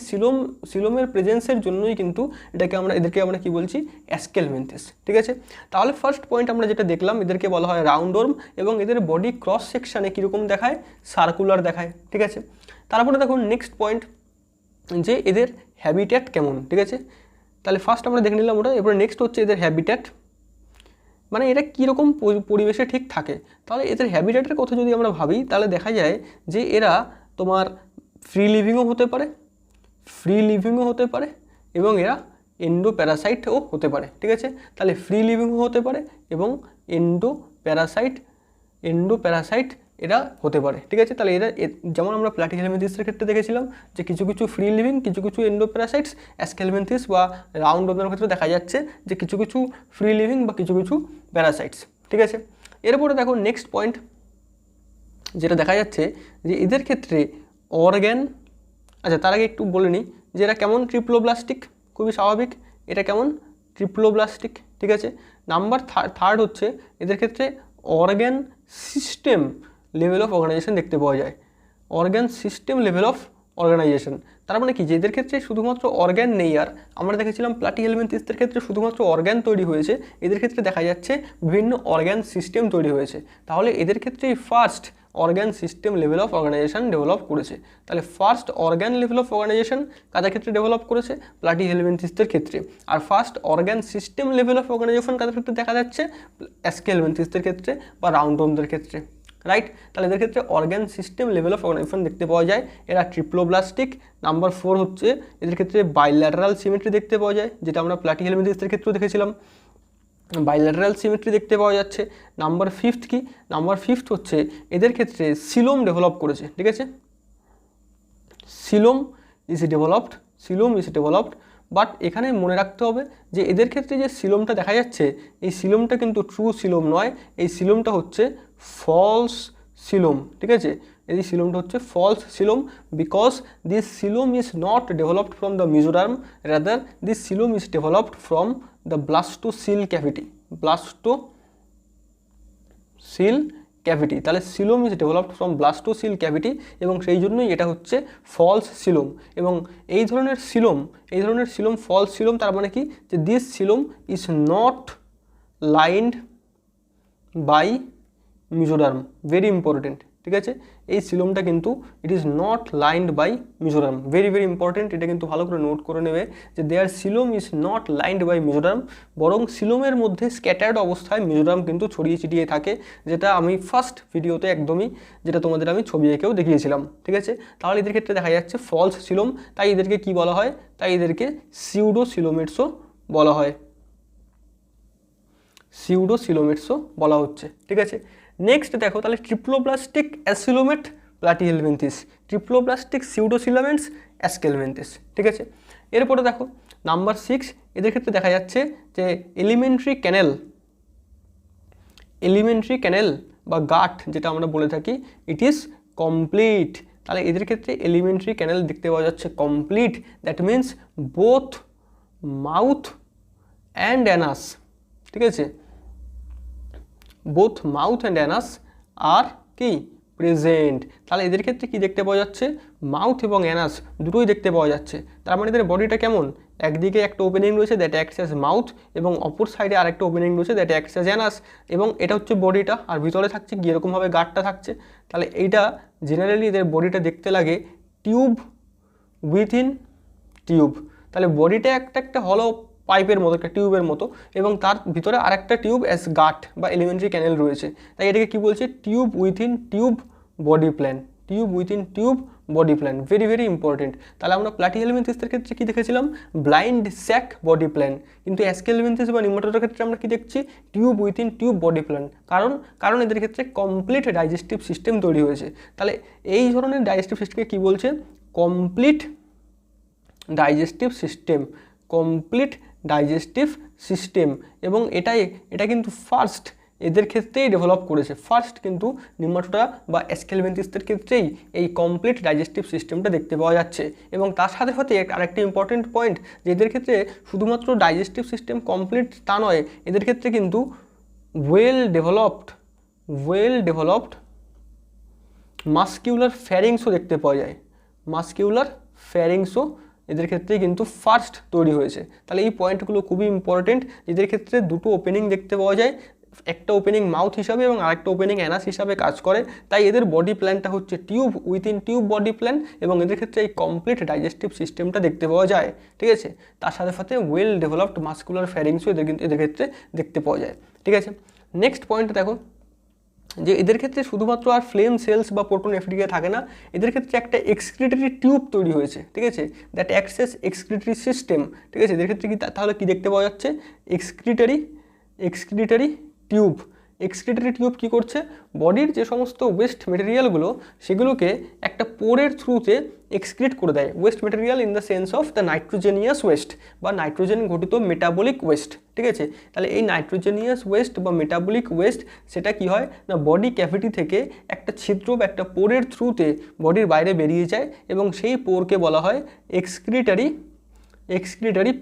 সিলোমের প্রেজেন্সের জন্যই কিন্তু এদেরকে আমরা কি বলছি, অ্যাস্কেলমিনথিস, ঠিক আছে। তাহলে ফার্স্ট পয়েন্ট আমরা যেটা দেখলাম, এদেরকে বলা হয় রাউন্ড ওর্ম, এবং এদের বডি ক্রস সেকশানে কীরকম দেখায়, সার্কুলার দেখায়, ঠিক আছে। তারপরে দেখুন নেক্সট পয়েন্ট যে এদের হ্যাবিট্যাট কেমন, ঠিক আছে। তাহলে ফার্স্ট আমরা দেখে নিলাম ওটা, এরপরে নেক্সট হচ্ছে এদের হ্যাবিট্যাট, মানে এরা কীরকম পরিবেশে ঠিক থাকে। তাহলে এদের হ্যাবিট্যাটের কথা যদি আমরা ভাবি তাহলে দেখা যায় যে এরা তোমার ফ্রি লিভিংও হতে পারে, এবং এরা এন্ডো প্যারাসাইটও হতে পারে, ঠিক আছে। তাহলে ফ্রি লিভিংও হতে পারে এবং এন্ডো প্যারাসাইট এরা হতে পারে, ঠিক আছে। তাহলে এরা যেমন আমরা প্ল্যাটি হেলমিনথিসের ক্ষেত্রে দেখেছিলাম যে কিছু কিছু ফ্রি লিভিং, কিছু কিছু এন্ডো প্যারাসাইটস, অ্যাস্কেলমিনথিস বা রাউন্ড ওর্মের ক্ষেত্রে দেখা যাচ্ছে যে কিছু কিছু ফ্রি লিভিং বা কিছু কিছু প্যারাসাইটস, ঠিক আছে। এরপরে দেখো নেক্সট পয়েন্ট যেটা দেখা যাচ্ছে যে এদের ক্ষেত্রে অর্গ্যান, আচ্ছা তার আগে একটু বলে নিই যে এরা কেমন ট্রিপ্লোব্লাস্টিক, খুবই স্বাভাবিক, এটা কেমন ট্রিপ্লোব্লাস্টিক, ঠিক আছে। নাম্বার থার্ড হচ্ছে এদের ক্ষেত্রে organ system level of organisation দেখতে পাওয়া যায়, organ system level of organisation. তার মানে কি যে এদের ক্ষেত্রে শুধুমাত্র অর্গ্যান নেই, আর আমরা দেখেছিলাম প্ল্যাটি হেলমিনথিসদের ক্ষেত্রে শুধুমাত্র অর্গ্যান তৈরি হয়েছে, এদের ক্ষেত্রে দেখা যাচ্ছে বিভিন্ন অর্গ্যান সিস্টেম তৈরি হয়েছে। তাহলে এদের ক্ষেত্রেই first organ system level of organisation develop করেছে। তাহলে first organ level of organisation কাদের ক্ষেত্রে ডেভেলপ করেছে, প্ল্যাটি হেলমিনথিসদের ক্ষেত্রে। আর first organ system level of organisation কাদের ক্ষেত্রে দেখা যাচ্ছে, অ্যাস্কে হেলমিনথিসদের ক্ষেত্রে বা রাউন্ড ওর্মদের ক্ষেত্রে, রাইট। তাহলে এদের ক্ষেত্রে organ system level of organisation দেখতে পাওয়া যায়, এরা ট্রিপ্লোব্লাস্টিক। নাম্বার 4 হচ্ছে এদের ক্ষেত্রে বাইল্যাটারাল সিমেট্রি দেখতে পাওয়া যায়, যেটা আমরা প্ল্যাটি হেলমিনথিসদের ক্ষেত্রেও দেখেছিলাম, বাইল্যাটারাল সিমেট্রি দেখতে পাওয়া যাচ্ছে। নাম্বার 5 কি, নাম্বার 5 হচ্ছে এদের ক্ষেত্রে সিলোম ডেভেলপ করেছে, ঠিক আছে, সিলোম ইজ ডেভেলপড। বাট এখানে মনে রাখতে হবে যে এদের ক্ষেত্রে যে সিলোমটা দেখা যাচ্ছে এই সিলোমটা কিন্তু ট্রু সিলোম নয়, এই সিলোমটা হচ্ছে ফলস সিলোম, ঠিক আছে। এই সিলোমটা হচ্ছে false coelom, because this coelom is not developed from the mesoderm, rather this coelom is developed from the blastocoel cavity, cavity. তাহলে coelom is developed from blastocoel cavity, এবং সেই জন্যই এটা হচ্ছে ফলস সিলোম। এবং এই ধরনের সিলোম ফলস সিলোম, তার মানে কি যে this coelom is not lined by mesoderm, very important, ঠিক আছে। এই সিলোমটা কিন্তু it is not lined by mesoderm, very very important, এটা কিন্তু ভালো করে নোট করে নেবে যে their coelom is not lined by mesoderm, বরং সিলোমের মধ্যে স্ক্যাটার্ড অবস্থায় মিজোরাম কিন্তু ছড়িয়ে ছিটিয়ে থাকে, যেটা আমি ফার্স্ট ভিডিওতে একদমই যেটা তোমাদের আমি ছবি এঁকেও দেখিয়েছিলাম, ঠিক আছে। তাহলে এদের ক্ষেত্রে দেখা যাচ্ছে ফলস সিলোম, তাই এদেরকে কি বলা হয়, তাই এদেরকে সিউডো সিলোমেটসও বলা হয়, সিউডো সিলোমেটসও বলা হচ্ছে, ঠিক আছে। নেক্সট দেখো তাহলে ট্রিপ্লোপ্লাস্টিক অ্যাসিলোমেট প্লাটিহেলমিনথিস, ট্রিপ্লোপ্লাস্টিক সিউডোসিলামেন্টস অ্যাসকেলমেন্থিস, ঠিক আছে। এরপরে দেখো নাম্বার 6, এদের ক্ষেত্রে দেখা যাচ্ছে যে এলিমেন্টারি ক্যানেল বা গাট যেটা আমরা বলে থাকি ইট ইজ কমপ্লিট, তাহলে এদের ক্ষেত্রে এলিমেন্টারি ক্যানেল দেখতে পাওয়া যাচ্ছে complete, that means both mouth and Anas, ঠিক আছে, বোথ মাউথ অ্যান্ড অ্যানাস আর কি প্রেজেন্ট, তাহলে এদের ক্ষেত্রে কি দেখতে পাওয়া যাচ্ছে, মাউথ এবং অ্যানাস দুটোই দেখতে পাওয়া যাচ্ছে, তার মানে এদের বডিটা কেমন, একদিকে একটা ওপেনিং রয়েছে দ্যাট অ্যাক্টস অ্যাজ মাউথ এবং অপর সাইডে আরেকটা ওপেনিং রয়েছে দ্যাট অ্যাক্টস অ্যাজ অ্যানাস, এবং এটা হচ্ছে বডিটা আর ভিতরে থাকছে কি এরকমভাবে গার্ডটা থাকছে, তাহলে এইটা জেনারেলি এদের বডিটা দেখতে লাগে টিউব উইথিন টিউব, তাহলে বডিটা একটা হলো পাইপের মতো, একটা টিউবের মতো, এবং তার ভিতরে আরেকটা টিউব অ্যাজ গাট বা এলিমেন্টারি ক্যানেল রয়েছে, তাই এটাকে কি বলছে, tube within tube body plan, tube within tube body plan, very very important. তাহলে আমরা প্লাটিহেলমিনথিসের ক্ষেত্রে কি দেখেছিলাম, ব্লাইন্ড স্যাক বডি প্ল্যান, কিন্তু অ্যাসকেলমিনথিস বা নিউমাটোডার ক্ষেত্রে আমরা কি দেখছি, tube within tube body plan, কারণ এদের ক্ষেত্রে কমপ্লিট ডাইজেস্টিভ সিস্টেম তৈরি হয়েছে, তাহলে এই ধরনের ডাইজেস্টিভ সিস্টেমকে কি বলছে, complete digestive system, complete digestive system, এবং এটা কিন্তু ফার্স্ট এদের ক্ষেত্রেই ডেভেলপ করেছে, ফার্স্ট কিন্তু নিউমাটোডা বা অ্যাসকেলমেন্থিসের ক্ষেত্রেই এই কমপ্লিট ডাইজেস্টিভ সিস্টেমটা দেখতে পাওয়া যাচ্ছে, এবং তার সাথে সাথে আরেকটা ইম্পর্টেন্ট পয়েন্ট যে এদের ক্ষেত্রে শুধুমাত্র ডাইজেস্টিভ সিস্টেম কমপ্লিট তা নয়, এদের ক্ষেত্রে কিন্তু ওয়েল ডেভেলপড মাস্কিউলার ফ্যারিংসও দেখতে পাওয়া যায়, মাস্কিউলার ফ্যারিংসও এদের ক্ষেত্রে কিন্তু ফার্স্ট তৈরি হয়েছে, তাহলে এই পয়েন্টগুলো খুবই ইম্পর্টেন্ট, এদের ক্ষেত্রে দুটো ওপেনিং দেখতে পাওয়া যায়, একটা ওপেনিং মাউথ হিসাবে এবং আরেকটা ওপেনিং অ্যানাস হিসাবে কাজ করে, তাই এদের বডি প্ল্যানটা হচ্ছে tube within tube body plan, এবং এদের ক্ষেত্রে এই কমপ্লিট ডাইজেস্টিভ সিস্টেমটা দেখতে পাওয়া যায়, ঠিক আছে। তার সাথে সাথে ওয়েল ডেভেলপড মাস্কুলার ফ্যারিংসও এদের ক্ষেত্রে দেখতে পাওয়া যায়, ঠিক আছে। নেক্সট পয়েন্ট দেখো যে এদের ক্ষেত্রে শুধুমাত্র আর ফ্লেম সেলস বা প্রোটন এফডিকে থাকে না, এদের ক্ষেত্রে একটা এক্সক্রিটরি টিউব তৈরি হয়েছে, ঠিক আছে, দ্যাট অ্যাক্সেস এক্সক্রিটরি সিস্টেম, ঠিক আছে। এদের ক্ষেত্রে কি তাহলে কি দেখতে পাওয়া যাচ্ছে, এক্সক্রিটরি টিউব, এক্সক্রিটরি টিউব কী করছে, বডির যে সমস্ত ওয়েস্ট মেটেরিয়ালগুলো সেগুলোকে একটা পোরের থ্রুতে এক্সক্রিট করে দেয়, waste material in the sense of the nitrogenous waste বা নাইট্রোজেন ঘটিত মেটাবলিক ওয়েস্ট, ঠিক আছে। তাহলে এই নাইট্রোজেনিয়াস ওয়েস্ট বা মেটাবলিক ওয়েস্ট সেটা কি হয় না, বডি ক্যাভিটি থেকে একটা ছিদ্র বা একটা পোরের থ্রুতে বডির বাইরে বেরিয়ে যায়, এবং সেই পোরকে বলা হয় এক্সক্রিটরি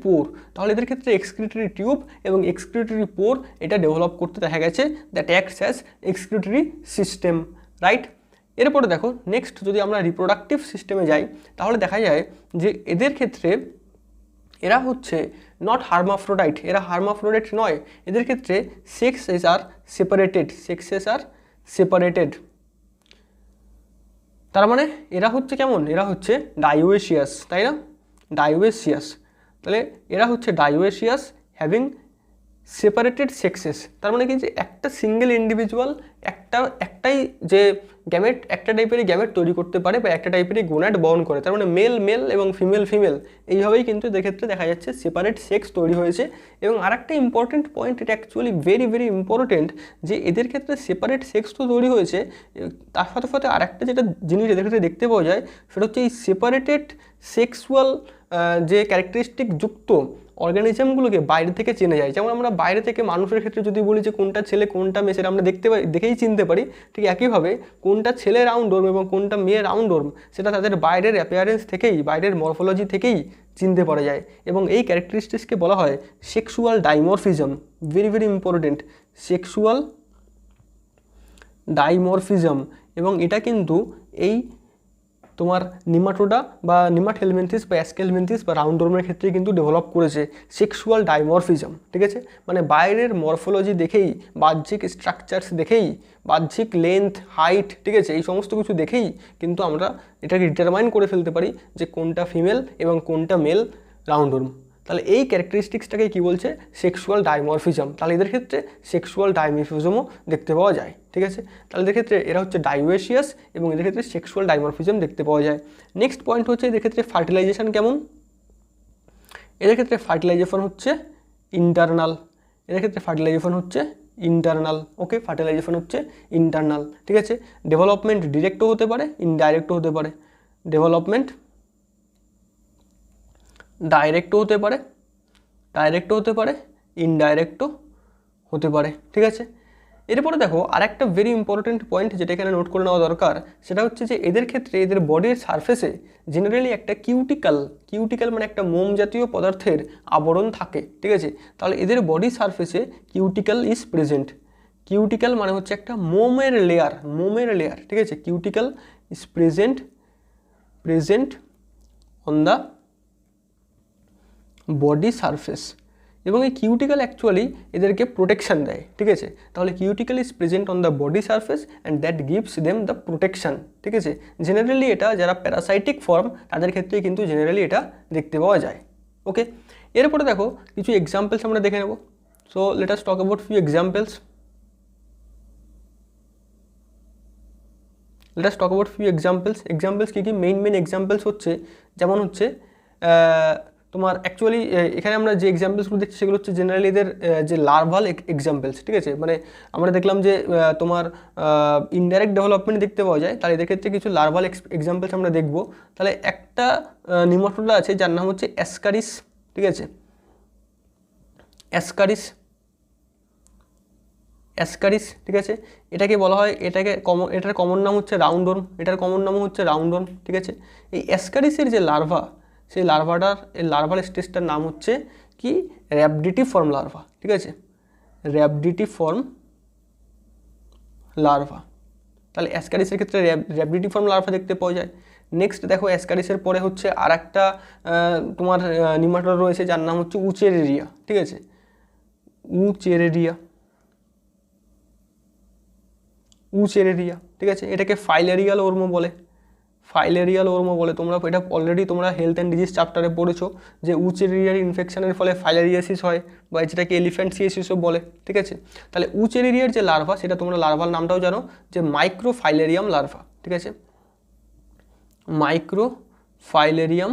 পোর, তাহলে এদের ক্ষেত্রে এক্সক্রিটরি টিউব এবং এক্সক্রিটরি পোর এটা ডেভেলপ করতে দেখা গেছে, that acts as excretory system, right. এরপরে দেখো নেক্সট যদি আমরা রিপ্রোডাক্টিভ সিস্টেমে যাই তাহলে দেখা যায় যে এদের ক্ষেত্রে এরা হচ্ছে নট হার্মাফ্রোডাইট, এরা হার্মাফ্রোডাইট নয়, এদের ক্ষেত্রে সেক্সেস আর সেপারেটেড, তার মানে এরা হচ্ছে কেমন, এরা হচ্ছে ডাইওয়েশিয়াস, তাই না, ডাইওয়েশিয়াস, তাহলে এরা হচ্ছে ডাইওয়েশিয়াস হ্যাভিং সেপারেটেড সেক্সেস, তার মানে কি যে একটা সিঙ্গেল ইন্ডিভিজুয়াল একটাই যে গ্যামেট একটা টাইপেরই গ্যামেট তৈরি করতে পারে বা একটা টাইপেরই গোনাড বহন করে, তার মানে মেল এবং ফিমেল এইভাবেই কিন্তু এদের ক্ষেত্রে দেখা যাচ্ছে সেপারেট সেক্স তৈরি হয়েছে। এবং আরেকটা ইম্পর্টেন্ট পয়েন্ট, এটা অ্যাকচুয়ালি ভেরি ভেরি ইম্পর্টেন্ট, যে এদের ক্ষেত্রে সেপারেট সেক্স তো তৈরি হয়েছে, তার সাথে সাথে আরেকটা যেটা জিনিস এদের ক্ষেত্রে দেখতে পাওয়া যায় সেটা হচ্ছে এই সেপারেটেড সেক্সুয়াল যে ক্যারেক্টারিস্টিক যুক্ত অর্গানিজমগুলোকে বাইরে থেকে চেনা যায়, যেমন আমরা বাইরে থেকে মানুষের ক্ষেত্রে যদি বলি যে কোনটা ছেলে কোনটা মেয়ে সেটা আমরা দেখেই চিনতে পারি, ঠিক একইভাবে কোনটা ছেলে রাউন্ডওয়ার্ম এবং কোনটা মেয়ে রাউন্ডওয়ার্ম সেটা তাদের বাইরের অ্যাপিয়ারেন্স থেকেই, বাইরের মরফোলজি থেকেই চিনতে পারা যায়, এবং এই ক্যারেক্টারিস্টিক্সকে বলা হয় sexual dimorphism, very very important, sexual dimorphism, এবং এটা কিন্তু এই তোমার নিমাটোডা বা নিমাটহেলমিনথিস বা অ্যাস্কেলমিনথিস বা রাউন্ডওয়ার্মের ক্ষেত্রে কিন্তু ডেভেলপ করেছে সেক্সুয়াল ডাইমরফিজম, ঠিক আছে, মানে বাইরের মরফোলজি দেখেই, বাহ্যিক স্ট্রাকচারস দেখেই, বাহ্যিক লেন্থ হাইট, ঠিক আছে, এই সমস্ত কিছু দেখেই কিন্তু আমরা এটাকে ডিটারমাইন করে ফেলতে পারি যে কোনটা ফিমেল এবং কোনটা মেল রাউন্ডওয়ার্ম। তাহলে এই ক্যারেক্টারিস্টিক্সটাকে কী বলছে, সেক্সুয়াল ডাইমরফিজম। তাহলে এদের ক্ষেত্রে সেক্সুয়াল ডাইমরফিজমও দেখতে পাওয়া যায়, ঠিক আছে। তাহলে এদের ক্ষেত্রে এরা হচ্ছে ডাইওয়েশিয়াস এবং এদের ক্ষেত্রে সেক্সুয়াল ডাইমরফিজম দেখতে পাওয়া যায়। নেক্সট পয়েন্ট হচ্ছে এদের ক্ষেত্রে ফার্টিলাইজেশন কেমন। এদের ক্ষেত্রে ফার্টিলাইজেশন হচ্ছে ইন্টারনাল, এদের ক্ষেত্রে ফার্টিলাইজেশন হচ্ছে ইন্টারনাল, ওকে, ফার্টিলাইজেশন হচ্ছে ইন্টারনাল, ঠিক আছে। ডেভেলপমেন্ট ডিরেক্টও হতে পারে, ইনডাইরেক্টও হতে পারে, ডেভেলপমেন্ট ডাইরেক্টও হতে পারে, ডাইরেক্টও হতে পারে, ইনডাইরেক্টও হতে পারে, ঠিক আছে। এরপরে দেখো আরেকটা ভেরি ইম্পর্টেন্ট পয়েন্ট যেটা এখানে নোট করে নেওয়া দরকার, সেটা হচ্ছে যে এদের ক্ষেত্রে এদের বডির সারফেসে জেনারেলি একটা কিউটিক্যাল মানে একটা মোম জাতীয় পদার্থের আবরণ থাকে, ঠিক আছে। তাহলে এদের বডি সারফেসে কিউটিক্যাল ইজ প্রেজেন্ট, কিউটিক্যাল মানে হচ্ছে একটা মোমের লেয়ার, ঠিক আছে। Cuticle is present on the body surface, এবং এই কিউটিক্যাল অ্যাকচুয়ালি এদেরকে প্রোটেকশান দেয়, ঠিক আছে। তাহলে cuticle is present on the body surface and that gives them the protection, ঠিক আছে। জেনারেলি এটা যারা প্যারাসাইটিক ফর্ম তাদের ক্ষেত্রে কিন্তু জেনারেলি এটা দেখতে পাওয়া যায়, ওকে। এরপরে দেখো কিছু এক্সাম্পলস আমরা দেখে নেব। So let us talk about few examples. Examples কী কী, মেইন এক্সাম্পলস হচ্ছে, যেমন হচ্ছে তোমার অ্যাকচুয়ালি এখানে আমরা যে এক্সাম্পলসগুলো দেখছি সেগুলো হচ্ছে জেনারেলি এদের যে লার্ভাল এক্সাম্পলস, ঠিক আছে। মানে আমরা দেখলাম যে তোমার ইনডাইরেক্ট ডেভেলপমেন্ট দেখতে পাওয়া যায়, তাহলে এদের ক্ষেত্রে কিছু লার্ভাল এক্সাম্পলস আমরা দেখব। তাহলে একটা নিমাটোডা আছে যার নাম হচ্ছে অ্যাসকারিস, ঠিক আছে, অ্যাসকারিস, ঠিক আছে। এটাকে বলা হয়, এটার কমন নাম হচ্ছে রাউন্ডওয়ার্ম, ঠিক আছে। এই অ্যাসকারিসের যে লার্ভা, সেই লার্ভার স্টেজটার নাম হচ্ছে কি, র্যাবডিটিফর্ম লার্ভা, ঠিক আছে, র্যাবডিটিফর্ম লার্ভা। তাহলে অ্যাসকারিসের ক্ষেত্রে র্যাবডিটিফর্ম লার্ভা দেখতে পাওয়া যায়। নেক্সট দেখো অ্যাসকারিসের পরে হচ্ছে আর একটা তোমার নিমাটোডা রয়েছে যার নাম হচ্ছে উচেরেরিয়া, ঠিক আছে, উচেরেরিয়া, ঠিক আছে। এটাকে ফাইলেরিয়াল ওর্মো বলে, তোমরা এটা অলরেডি তোমরা হেলথ অ্যান্ড ডিজিজ চ্যাপ্টারে পড়েছো যে উচেরেরিয়ার ইনফেকশনের ফলে ফাইলেরিয়াসিস হয় বা যেটাকে এলিফ্যান্টিয়াসিসও বলে, ঠিক আছে। তাহলে উচেরেরিয়ার যে লার্ভা, সেটা তোমরা লার্ভাল নামটাও জানো যে মাইক্রোফাইলেরিয়াম লার্ভা, ঠিক আছে, মাইক্রোফাইলেরিয়াম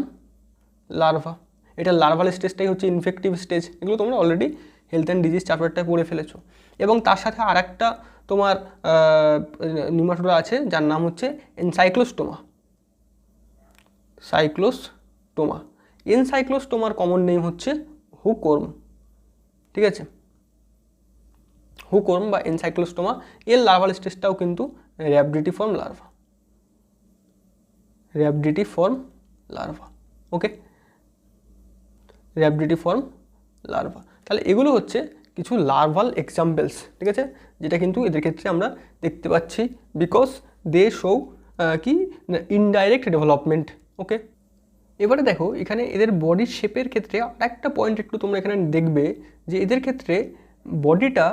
লার্ভা। এটা লার্ভাল স্টেজটাই হচ্ছে ইনফেক্টিভ স্টেজ, এগুলো তোমরা অলরেডি হেলথ অ্যান্ড ডিজিজ চ্যাপ্টারটায় পড়ে ফেলেছো। এবং তার সাথে আরেকটা তোমার নিমাটোডা আছে যার নাম হচ্ছে এনসাইক্লোস্টোমার কমন নেম হচ্ছে হুকওয়ার্ম, ঠিক আছে, হুকওয়ার্ম বা এনসাইক্লোস্টোমা। এর লার্ভাল স্টেজটাও কিন্তু র্যাবডিটিফর্ম লার্ভা, ওকে, র্যাবডিটিফর্ম লার্ভা। তাহলে এগুলো হচ্ছে কিছু লার্ভাল এক্সাম্পলস, ঠিক আছে, যেটা কিন্তু এদের ক্ষেত্রে আমরা দেখতে পাচ্ছি বিকজ দে শো কি ইনডাইরেক্ট ডেভেলপমেন্ট, ওকে। এবারে দেখো এখানে এদের বডির শেপের ক্ষেত্রে আরেকটা পয়েন্ট একটু তোমরা এখানে দেখবে যে এদের ক্ষেত্রে বডিটা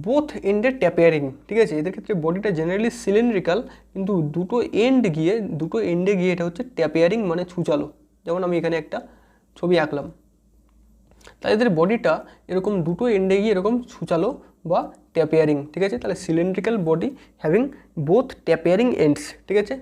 বোথ এন্ডে ট্যাপিয়ারিং, ঠিক আছে। এদের ক্ষেত্রে বডিটা জেনারেলি সিলিন্ড্রিক্যাল, কিন্তু দুটো এন্ডে গিয়ে এটা হচ্ছে ট্যাপিয়ারিং মানে ছুচালো। যেমন আমি এখানে একটা ছবি আঁকলাম, তাই এদের বডিটা এরকম দুটো এন্ডে গিয়ে এরকম ছুচালো বা ট্যাপিয়ারিং, ঠিক আছে। তাহলে cylindrical body having both tapering ends, ঠিক আছে,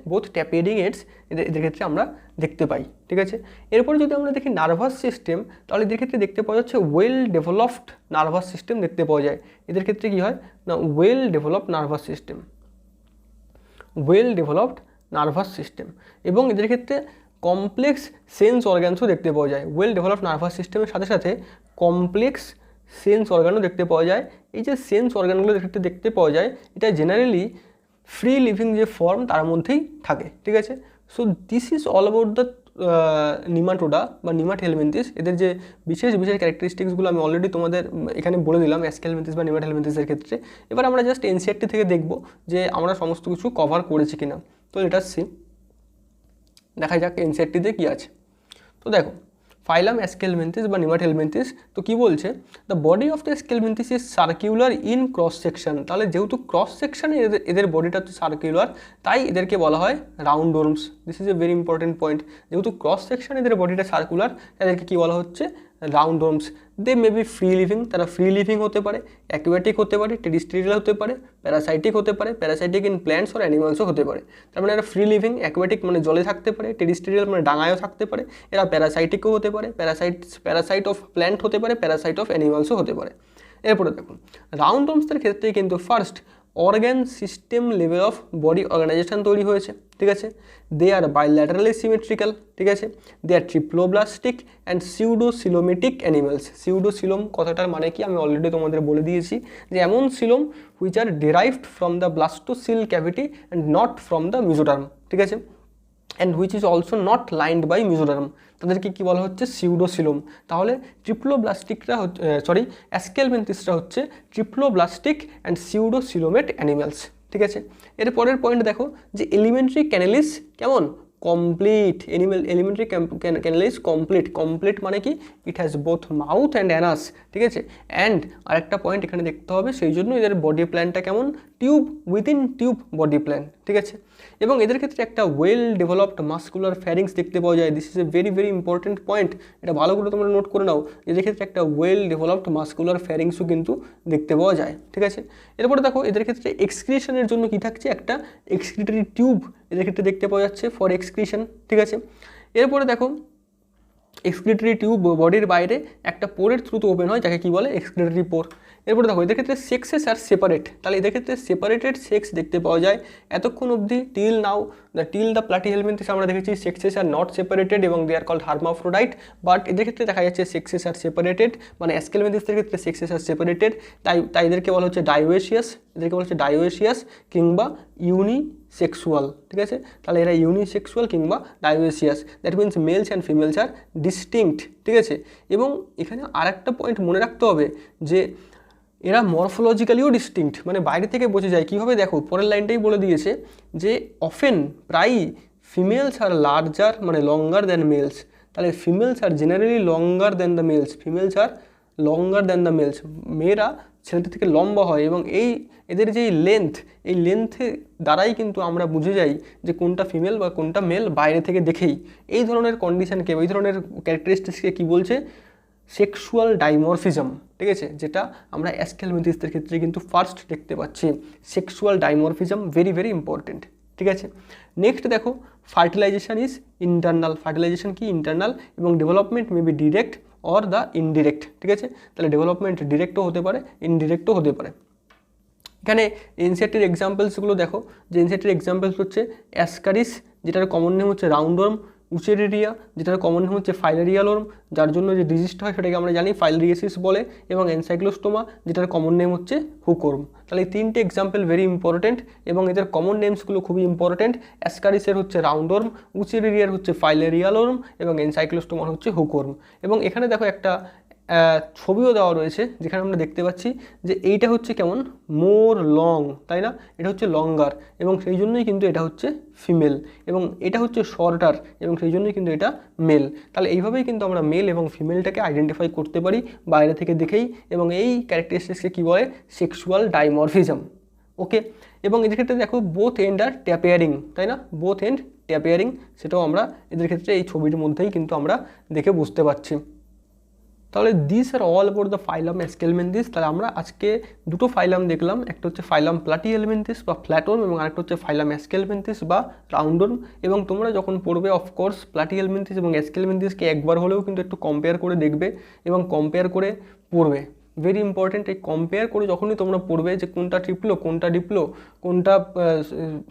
এদের ক্ষেত্রে আমরা দেখতে পাই, ঠিক আছে। এরপরে যদি আমরা দেখি নার্ভাস সিস্টেম, তাহলে এদের ক্ষেত্রে দেখতে পাওয়া যাচ্ছে ওয়েল ডেভেলপড নার্ভাস সিস্টেম দেখতে পাওয়া যায়। এদের ক্ষেত্রে কী হয় না, ওয়েল ডেভেলপড নার্ভাস সিস্টেম, এবং এদের ক্ষেত্রে কমপ্লেক্স সেন্স অর্গানসও দেখতে পাওয়া যায়। ওয়েল ডেভেলপড নার্ভাস সিস্টেমের সাথে সাথে কমপ্লেক্স সেন্স অর্গানও দেখতে পাওয়া যায়। এই যে সেন্স অর্গানগুলো দেখতে পাওয়া যায়, এটা জেনারেলি ফ্রি লিভিং যে ফর্ম তার মধ্যেই থাকে, ঠিক আছে। So this is all about the Nematoda বা নিমাটহেলমিনথিস। এদের যে বিশেষ ক্যারেক্টারিস্টিক্সগুলো আমি অলরেডি তোমাদের এখানে বলে দিলাম অ্যাস্কেলমিনথিস বা নিমাটহেলমিনথিসের ক্ষেত্রে। এবার আমরা জাস্ট এনসিইআরটি থেকে দেখব যে আমরা সমস্ত কিছু কভার করেছি কিনা। তো লেট আস সি। দেখা যাক এনসিইআরটিতে কী আছে। তো দেখো ফাইলাম অ্যাস্কেলমেন্থিস বা নিমাটোহেলমিনথিস, তো কী বলছে, the body of the Aschelminthes is circular in cross section. তাহলে যেহেতু ক্রস সেকশনে এদের বডিটা হচ্ছে সার্কিউলার, তাই এদেরকে বলা হয় round worms. This is a very important point. যেহেতু ক্রস সেকশন এদের বডিটা সার্কুলার, তাদেরকে কী বলা হচ্ছে, round worms. They may be free living, তারা ফ্রি লিভিং হতে পারে, অ্যাকুয়াটিক হতে পারে, টেরিস্ট্রিয়াল হতে পারে, প্যারাসাইটিক হতে পারে, প্যারাসাইটিক ইন প্ল্যান্টস আর অ্যানিমালসও হতে পারে। তার মানে এরা ফ্রি লিভিং, অ্যাকুয়াটিক মানে জলে থাকতে পারে, টেরিস্ট্রিয়াল মানে ডাঙায়ও থাকতে পারে, এরা প্যারাসাইটিকও হতে পারে, প্যারাসাইট অফ প্ল্যান্ট হতে পারে, প্যারাসাইট অফ অ্যানিমালসও হতে পারে। এরপরে দেখুন রাউন্ড ওর্মসদের ক্ষেত্রে কিন্তু first organ system level of body organisation তৈরি হয়েছে, ঠিক আছে। দে আর বাইল্যাটারালি সিমেট্রিক্যাল, ঠিক আছে। দে আর ট্রিপ্লোব্লাস্টিক অ্যান্ড সিউডোসিলোমেটিক অ্যানিমালস। সিউডোসিলোম কথাটার মানে কি আমি অলরেডি তোমাদের বলে দিয়েছি, যে এমন coelom which are derived from the blastocoel cavity and not from the mesoderm, ঠিক আছে, and which is also not lined by mesoderm. তাদেরকে কী বলা হচ্ছে, সিউডোসিলোম। তাহলে ট্রিপ্লোব্লাস্টিকরা অ্যাস্কেলমেন্থিসরা হচ্ছে ট্রিপ্লোব্লাস্টিক অ্যান্ড সিউডোসিলোমেট অ্যানিমালস, ঠিক আছে। এর পরের পয়েন্ট দেখো যে এলিমেন্টারি ক্যানেলিস কেমন, কমপ্লিট। এলিমেন্টারি ক্যানেলিস কমপ্লিট মানে কি, it has both mouth and Anas, ঠিক আছে। অ্যান্ড আরেকটা পয়েন্ট এখানে দেখতে হবে, সেই জন্য এদের বডি প্ল্যানটা কেমন, tube within tube body plan, ঠিক আছে। এবং এদের ক্ষেত্রে একটা ওয়েল ডেভেলপড মাস্কুলার ফ্যারিংস দেখতে পাওয়া যায়। This is a very very important point, এটা ভালো করে তোমরা নোট করে নাও। এদের ক্ষেত্রে একটা ওয়েল ডেভেলপড মাস্কুলার ফ্যারিংসও কিন্তু দেখতে পাওয়া যায়, ঠিক আছে। এরপরে দেখো এদের ক্ষেত্রে এক্সক্রিশনের জন্য কী থাকছে, একটা এক্সক্রিটরি টিউব এদের ক্ষেত্রে দেখতে পাওয়া যাচ্ছে ফর এক্সক্রিশন, ঠিক আছে। এরপরে দেখো এক্সক্রিটরি টিউব বডির বাইরে একটা পোরের থ্রুতে ওপেন হয়, যাকে কী বলে, এক্সক্রিটরি পোর। এরপরে দেখো এদের ক্ষেত্রে সেক্সেস আর সেপারেট, তাহলে এদের ক্ষেত্রে সেপারেটেড সেক্স দেখতে পাওয়া যায়। এতক্ষণ অবধি টিল দ্য প্লাটিহেলমিনথিস আমরা দেখেছি সেক্সেস আর নট সেপারেটেড এবং দে আর কল্ড হার্মাফ্রোডাইট, বাট এদের ক্ষেত্রে দেখা যাচ্ছে সেক্সেস আর সেপারেটেড, মানে অ্যাস্কেলমেন্থিসের ক্ষেত্রে সেক্সেস আর সেপারেটেড, তাই এদেরকে বলা হচ্ছে ডায়োয়েশিয়াস, এদেরকে বলা হচ্ছে ডায়োয়েশিয়াস কিংবা ইউনিসেক্সুয়াল, ঠিক আছে। তাহলে এরা ইউনিসেক্সুয়াল কিংবা dioecious, that means males and females are distinct, ঠিক আছে। এবং এখানে আরেকটা পয়েন্ট মনে রাখতে হবে যে এরা মরফোলজিক্যালিও ডিস্টিংক্ট, মানে বাইরে থেকে বোঝা যায় কীভাবে, দেখো পরের লাইনটাই বলে দিয়েছে যে অফেন প্রায়ই ফিমেলস আর লার্জার মানে লঙ্গার দ্যান মেলস। তাহলে females are generally longer than the males, females are longer than the males, মেয়েরা ছেলেদের থেকে লম্বা হয়। এবং এদের যেই এই লেন্থে দ্বারাই কিন্তু আমরা বুঝে যাই যে কোনটা ফিমেল বা কোনটা মেল বাইরে থেকে দেখেই। এই ধরনের কন্ডিশনকে, এই ধরনের ক্যারেক্টারিস্টিক্সকে কী বলছে, সেক্সুয়াল ডাইমরফিজম, ঠিক আছে, যেটা আমরা অ্যাস্কেলমেন্থিসদের ক্ষেত্রে কিন্তু ফার্স্ট দেখতে পাচ্ছি। Sexual dimorphism very very important, ঠিক আছে। নেক্সট দেখো ফার্টিলাইজেশন ইজ ইন্টারনাল। ফার্টিলাইজেশন কি, ইন্টারনাল, এবং development may be direct or the indirect, ঠিক আছে। তাহলে ডেভেলপমেন্ট ডিরেক্টও হতে পারে, ইনডিরেক্টও হতে পারে। এখানে এনসিইআরটির এক্সাম্পলসগুলো দেখো, যে এনসিইআরটির এক্সাম্পলস হচ্ছে অ্যাসকারিস, যেটার কমন নেম হচ্ছে রাউন্ড ওর্ম, উচেরিরিয়া, যেটার কমন নেম হচ্ছে ফাইলেরিয়াল ওর্ম, যার জন্য যে ডিজিজটা হয় সেটাকে আমরা জানি ফাইলেরিয়াসিস বলে, এবং এনসাইক্লোস্টোমা, যেটার কমন নেম হচ্ছে হুকওর্ম। তাহলে এই তিনটে এক্সাম্পল ভেরি ইম্পর্টেন্ট এবং এদের কমন নেমসগুলো খুবই ইম্পর্টেন্ট। অ্যাসকারিসের হচ্ছে রাউন্ড ওর্ম, উচেরিরিয়ার হচ্ছে ফাইলেরিয়াল ওর্ম এবং এনসাইক্লোস্টোমার হচ্ছে হুকওর্ম। এবং এখানে দেখো একটা ছবিও দেওয়া রয়েছে, যেখানে আমরা দেখতে পাচ্ছি যে এইটা হচ্ছে কেমন, মোর লং, তাই না, এটা হচ্ছে লঙ্গার এবং সেই জন্যই কিন্তু এটা হচ্ছে ফিমেল, এবং এটা হচ্ছে শর্টার এবং সেই জন্যই কিন্তু এটা মেল। তাহলে এইভাবেই কিন্তু আমরা মেল এবং ফিমেলটাকে আইডেন্টিফাই করতে পারি বাইরে থেকে দেখেই, এবং এই ক্যারেক্টারিস্টিক্সকে কী বলে, সেক্সুয়াল ডাইমরফিজম, ওকে। এবং এদের ক্ষেত্রে দেখো বোথ এন্ড আর ট্যাপিয়ারিং, তাই না, বোথ এন্ড ট্যাপিয়ারিং, সেটাও আমরা এদের ক্ষেত্রে এই ছবির মধ্যেই কিন্তু আমরা দেখে বুঝতে পারছি। তাহলে this are all about the phylum Aschelminthes. তাহলে আমরা আজকে দুটো ফাইলাম দেখলাম, একটা হচ্ছে ফাইলাম প্লাটিহেলমিনথিস বা ফ্ল্যাটওয়ার্ম এবং আরেকটা হচ্ছে ফাইলাম অ্যাস্কেলমেন্থিস বা রাউন্ডওয়ার্ম। এবং তোমরা যখন পড়বে অফকোর্স প্লাটিহেলমিনথিস এবং অ্যাস্কেলমেন্থিসকে একবার হলেও কিন্তু একটু কম্পেয়ার করে দেখবে এবং কম্পেয়ার করে পড়বে, ভেরি ইম্পর্টেন্ট। এই কম্পেয়ার করে যখনই তোমরা পড়বে যে কোনটা ট্রিপ্লো, কোনটা ডিপ্লো, কোনটা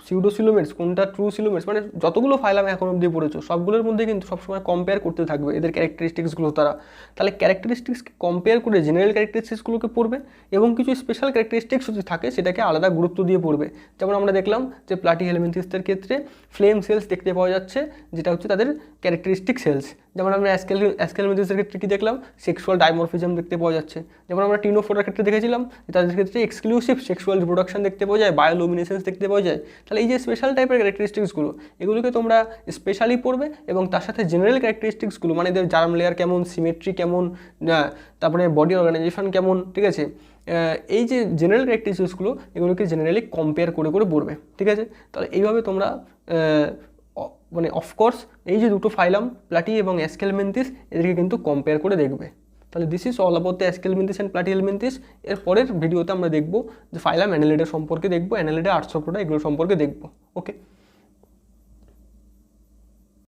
সিউডোসিলোমেটস, কোনটা ট্রু সিলোমেটস, মানে যতগুলো ফাইলাম এখন অবধি পড়েছো সবগুলোর মধ্যে কিন্তু সবসময় কম্পেয়ার করতে থাকবে এদের ক্যারেক্টারিস্টিক্সগুলো তারা। তাহলে ক্যারেক্টারিস্টিক্সকে কম্পেয়ার করে জেনারেল ক্যারেক্টারিস্টিক্সগুলোকে পড়বে এবং কিছু স্পেশাল ক্যারেক্টারিস্টিক্স যদি থাকে সেটাকে আলাদা গুরুত্ব দিয়ে পড়বে। যেমন আমরা দেখলাম যে প্লাটিহেলমিনথিসদের ক্ষেত্রে ফ্লেম সেলস দেখতে পাওয়া যাচ্ছে, যেটা হচ্ছে তাদের ক্যারেক্টারিস্টিক সেলস, যেমন আমরা অ্যাসকেলমেন্থিসের ক্ষেত্রে কী দেখলাম, সেক্সুয়াল ডাইমরফিজম দেখতে পাওয়া যাচ্ছে। যেমন আমরা টিনোফোরার ক্ষেত্রে দেখেছিলাম তাদের ক্ষেত্রে এক্সক্লুসিভ সেক্সুয়াল রিপ্রোডাকশন দেখতে পাওয়া যায়, বায়োলুমিনেসেন্স দেখতে পাওয়া যায়। তাহলে এই যে স্পেশাল টাইপের ক্যারেক্টারিস্টিক্সগুলো, এগুলোকে তোমরা স্পেশালি পড়বে, এবং তার সাথে জেনারেল ক্যারেক্টারিস্টিক্সগুলো মানে এদের জার্ম লেয়ার কেমন, সিমেট্রি কেমন, তারপরে বডি অর্গানাইজেশন কেমন, ঠিক আছে, এই যে জেনারেল ক্যারেক্টারিস্টিক্সগুলো এগুলোকে জেনারেলি কম্পেয়ার করে করে পড়বে, ঠিক আছে। তাহলে এইভাবে তোমরা মানে অফকোর্স এই যে দুটো ফাইলাম প্লাটি এবং অ্যাসকেলমেন্থিস এদেরকে কিন্তু কম্পেয়ার করে দেখবে। তাহলে this is all about the Aschelminthes and Platyhelminthes. এর পরের ভিডিওতে আমরা দেখবো যে ফাইলাম অ্যানালিডা সম্পর্কে দেখবো, অ্যানালিডা, আর্থ্রোপোডা এগুলো সম্পর্কে দেখবো। ওকে।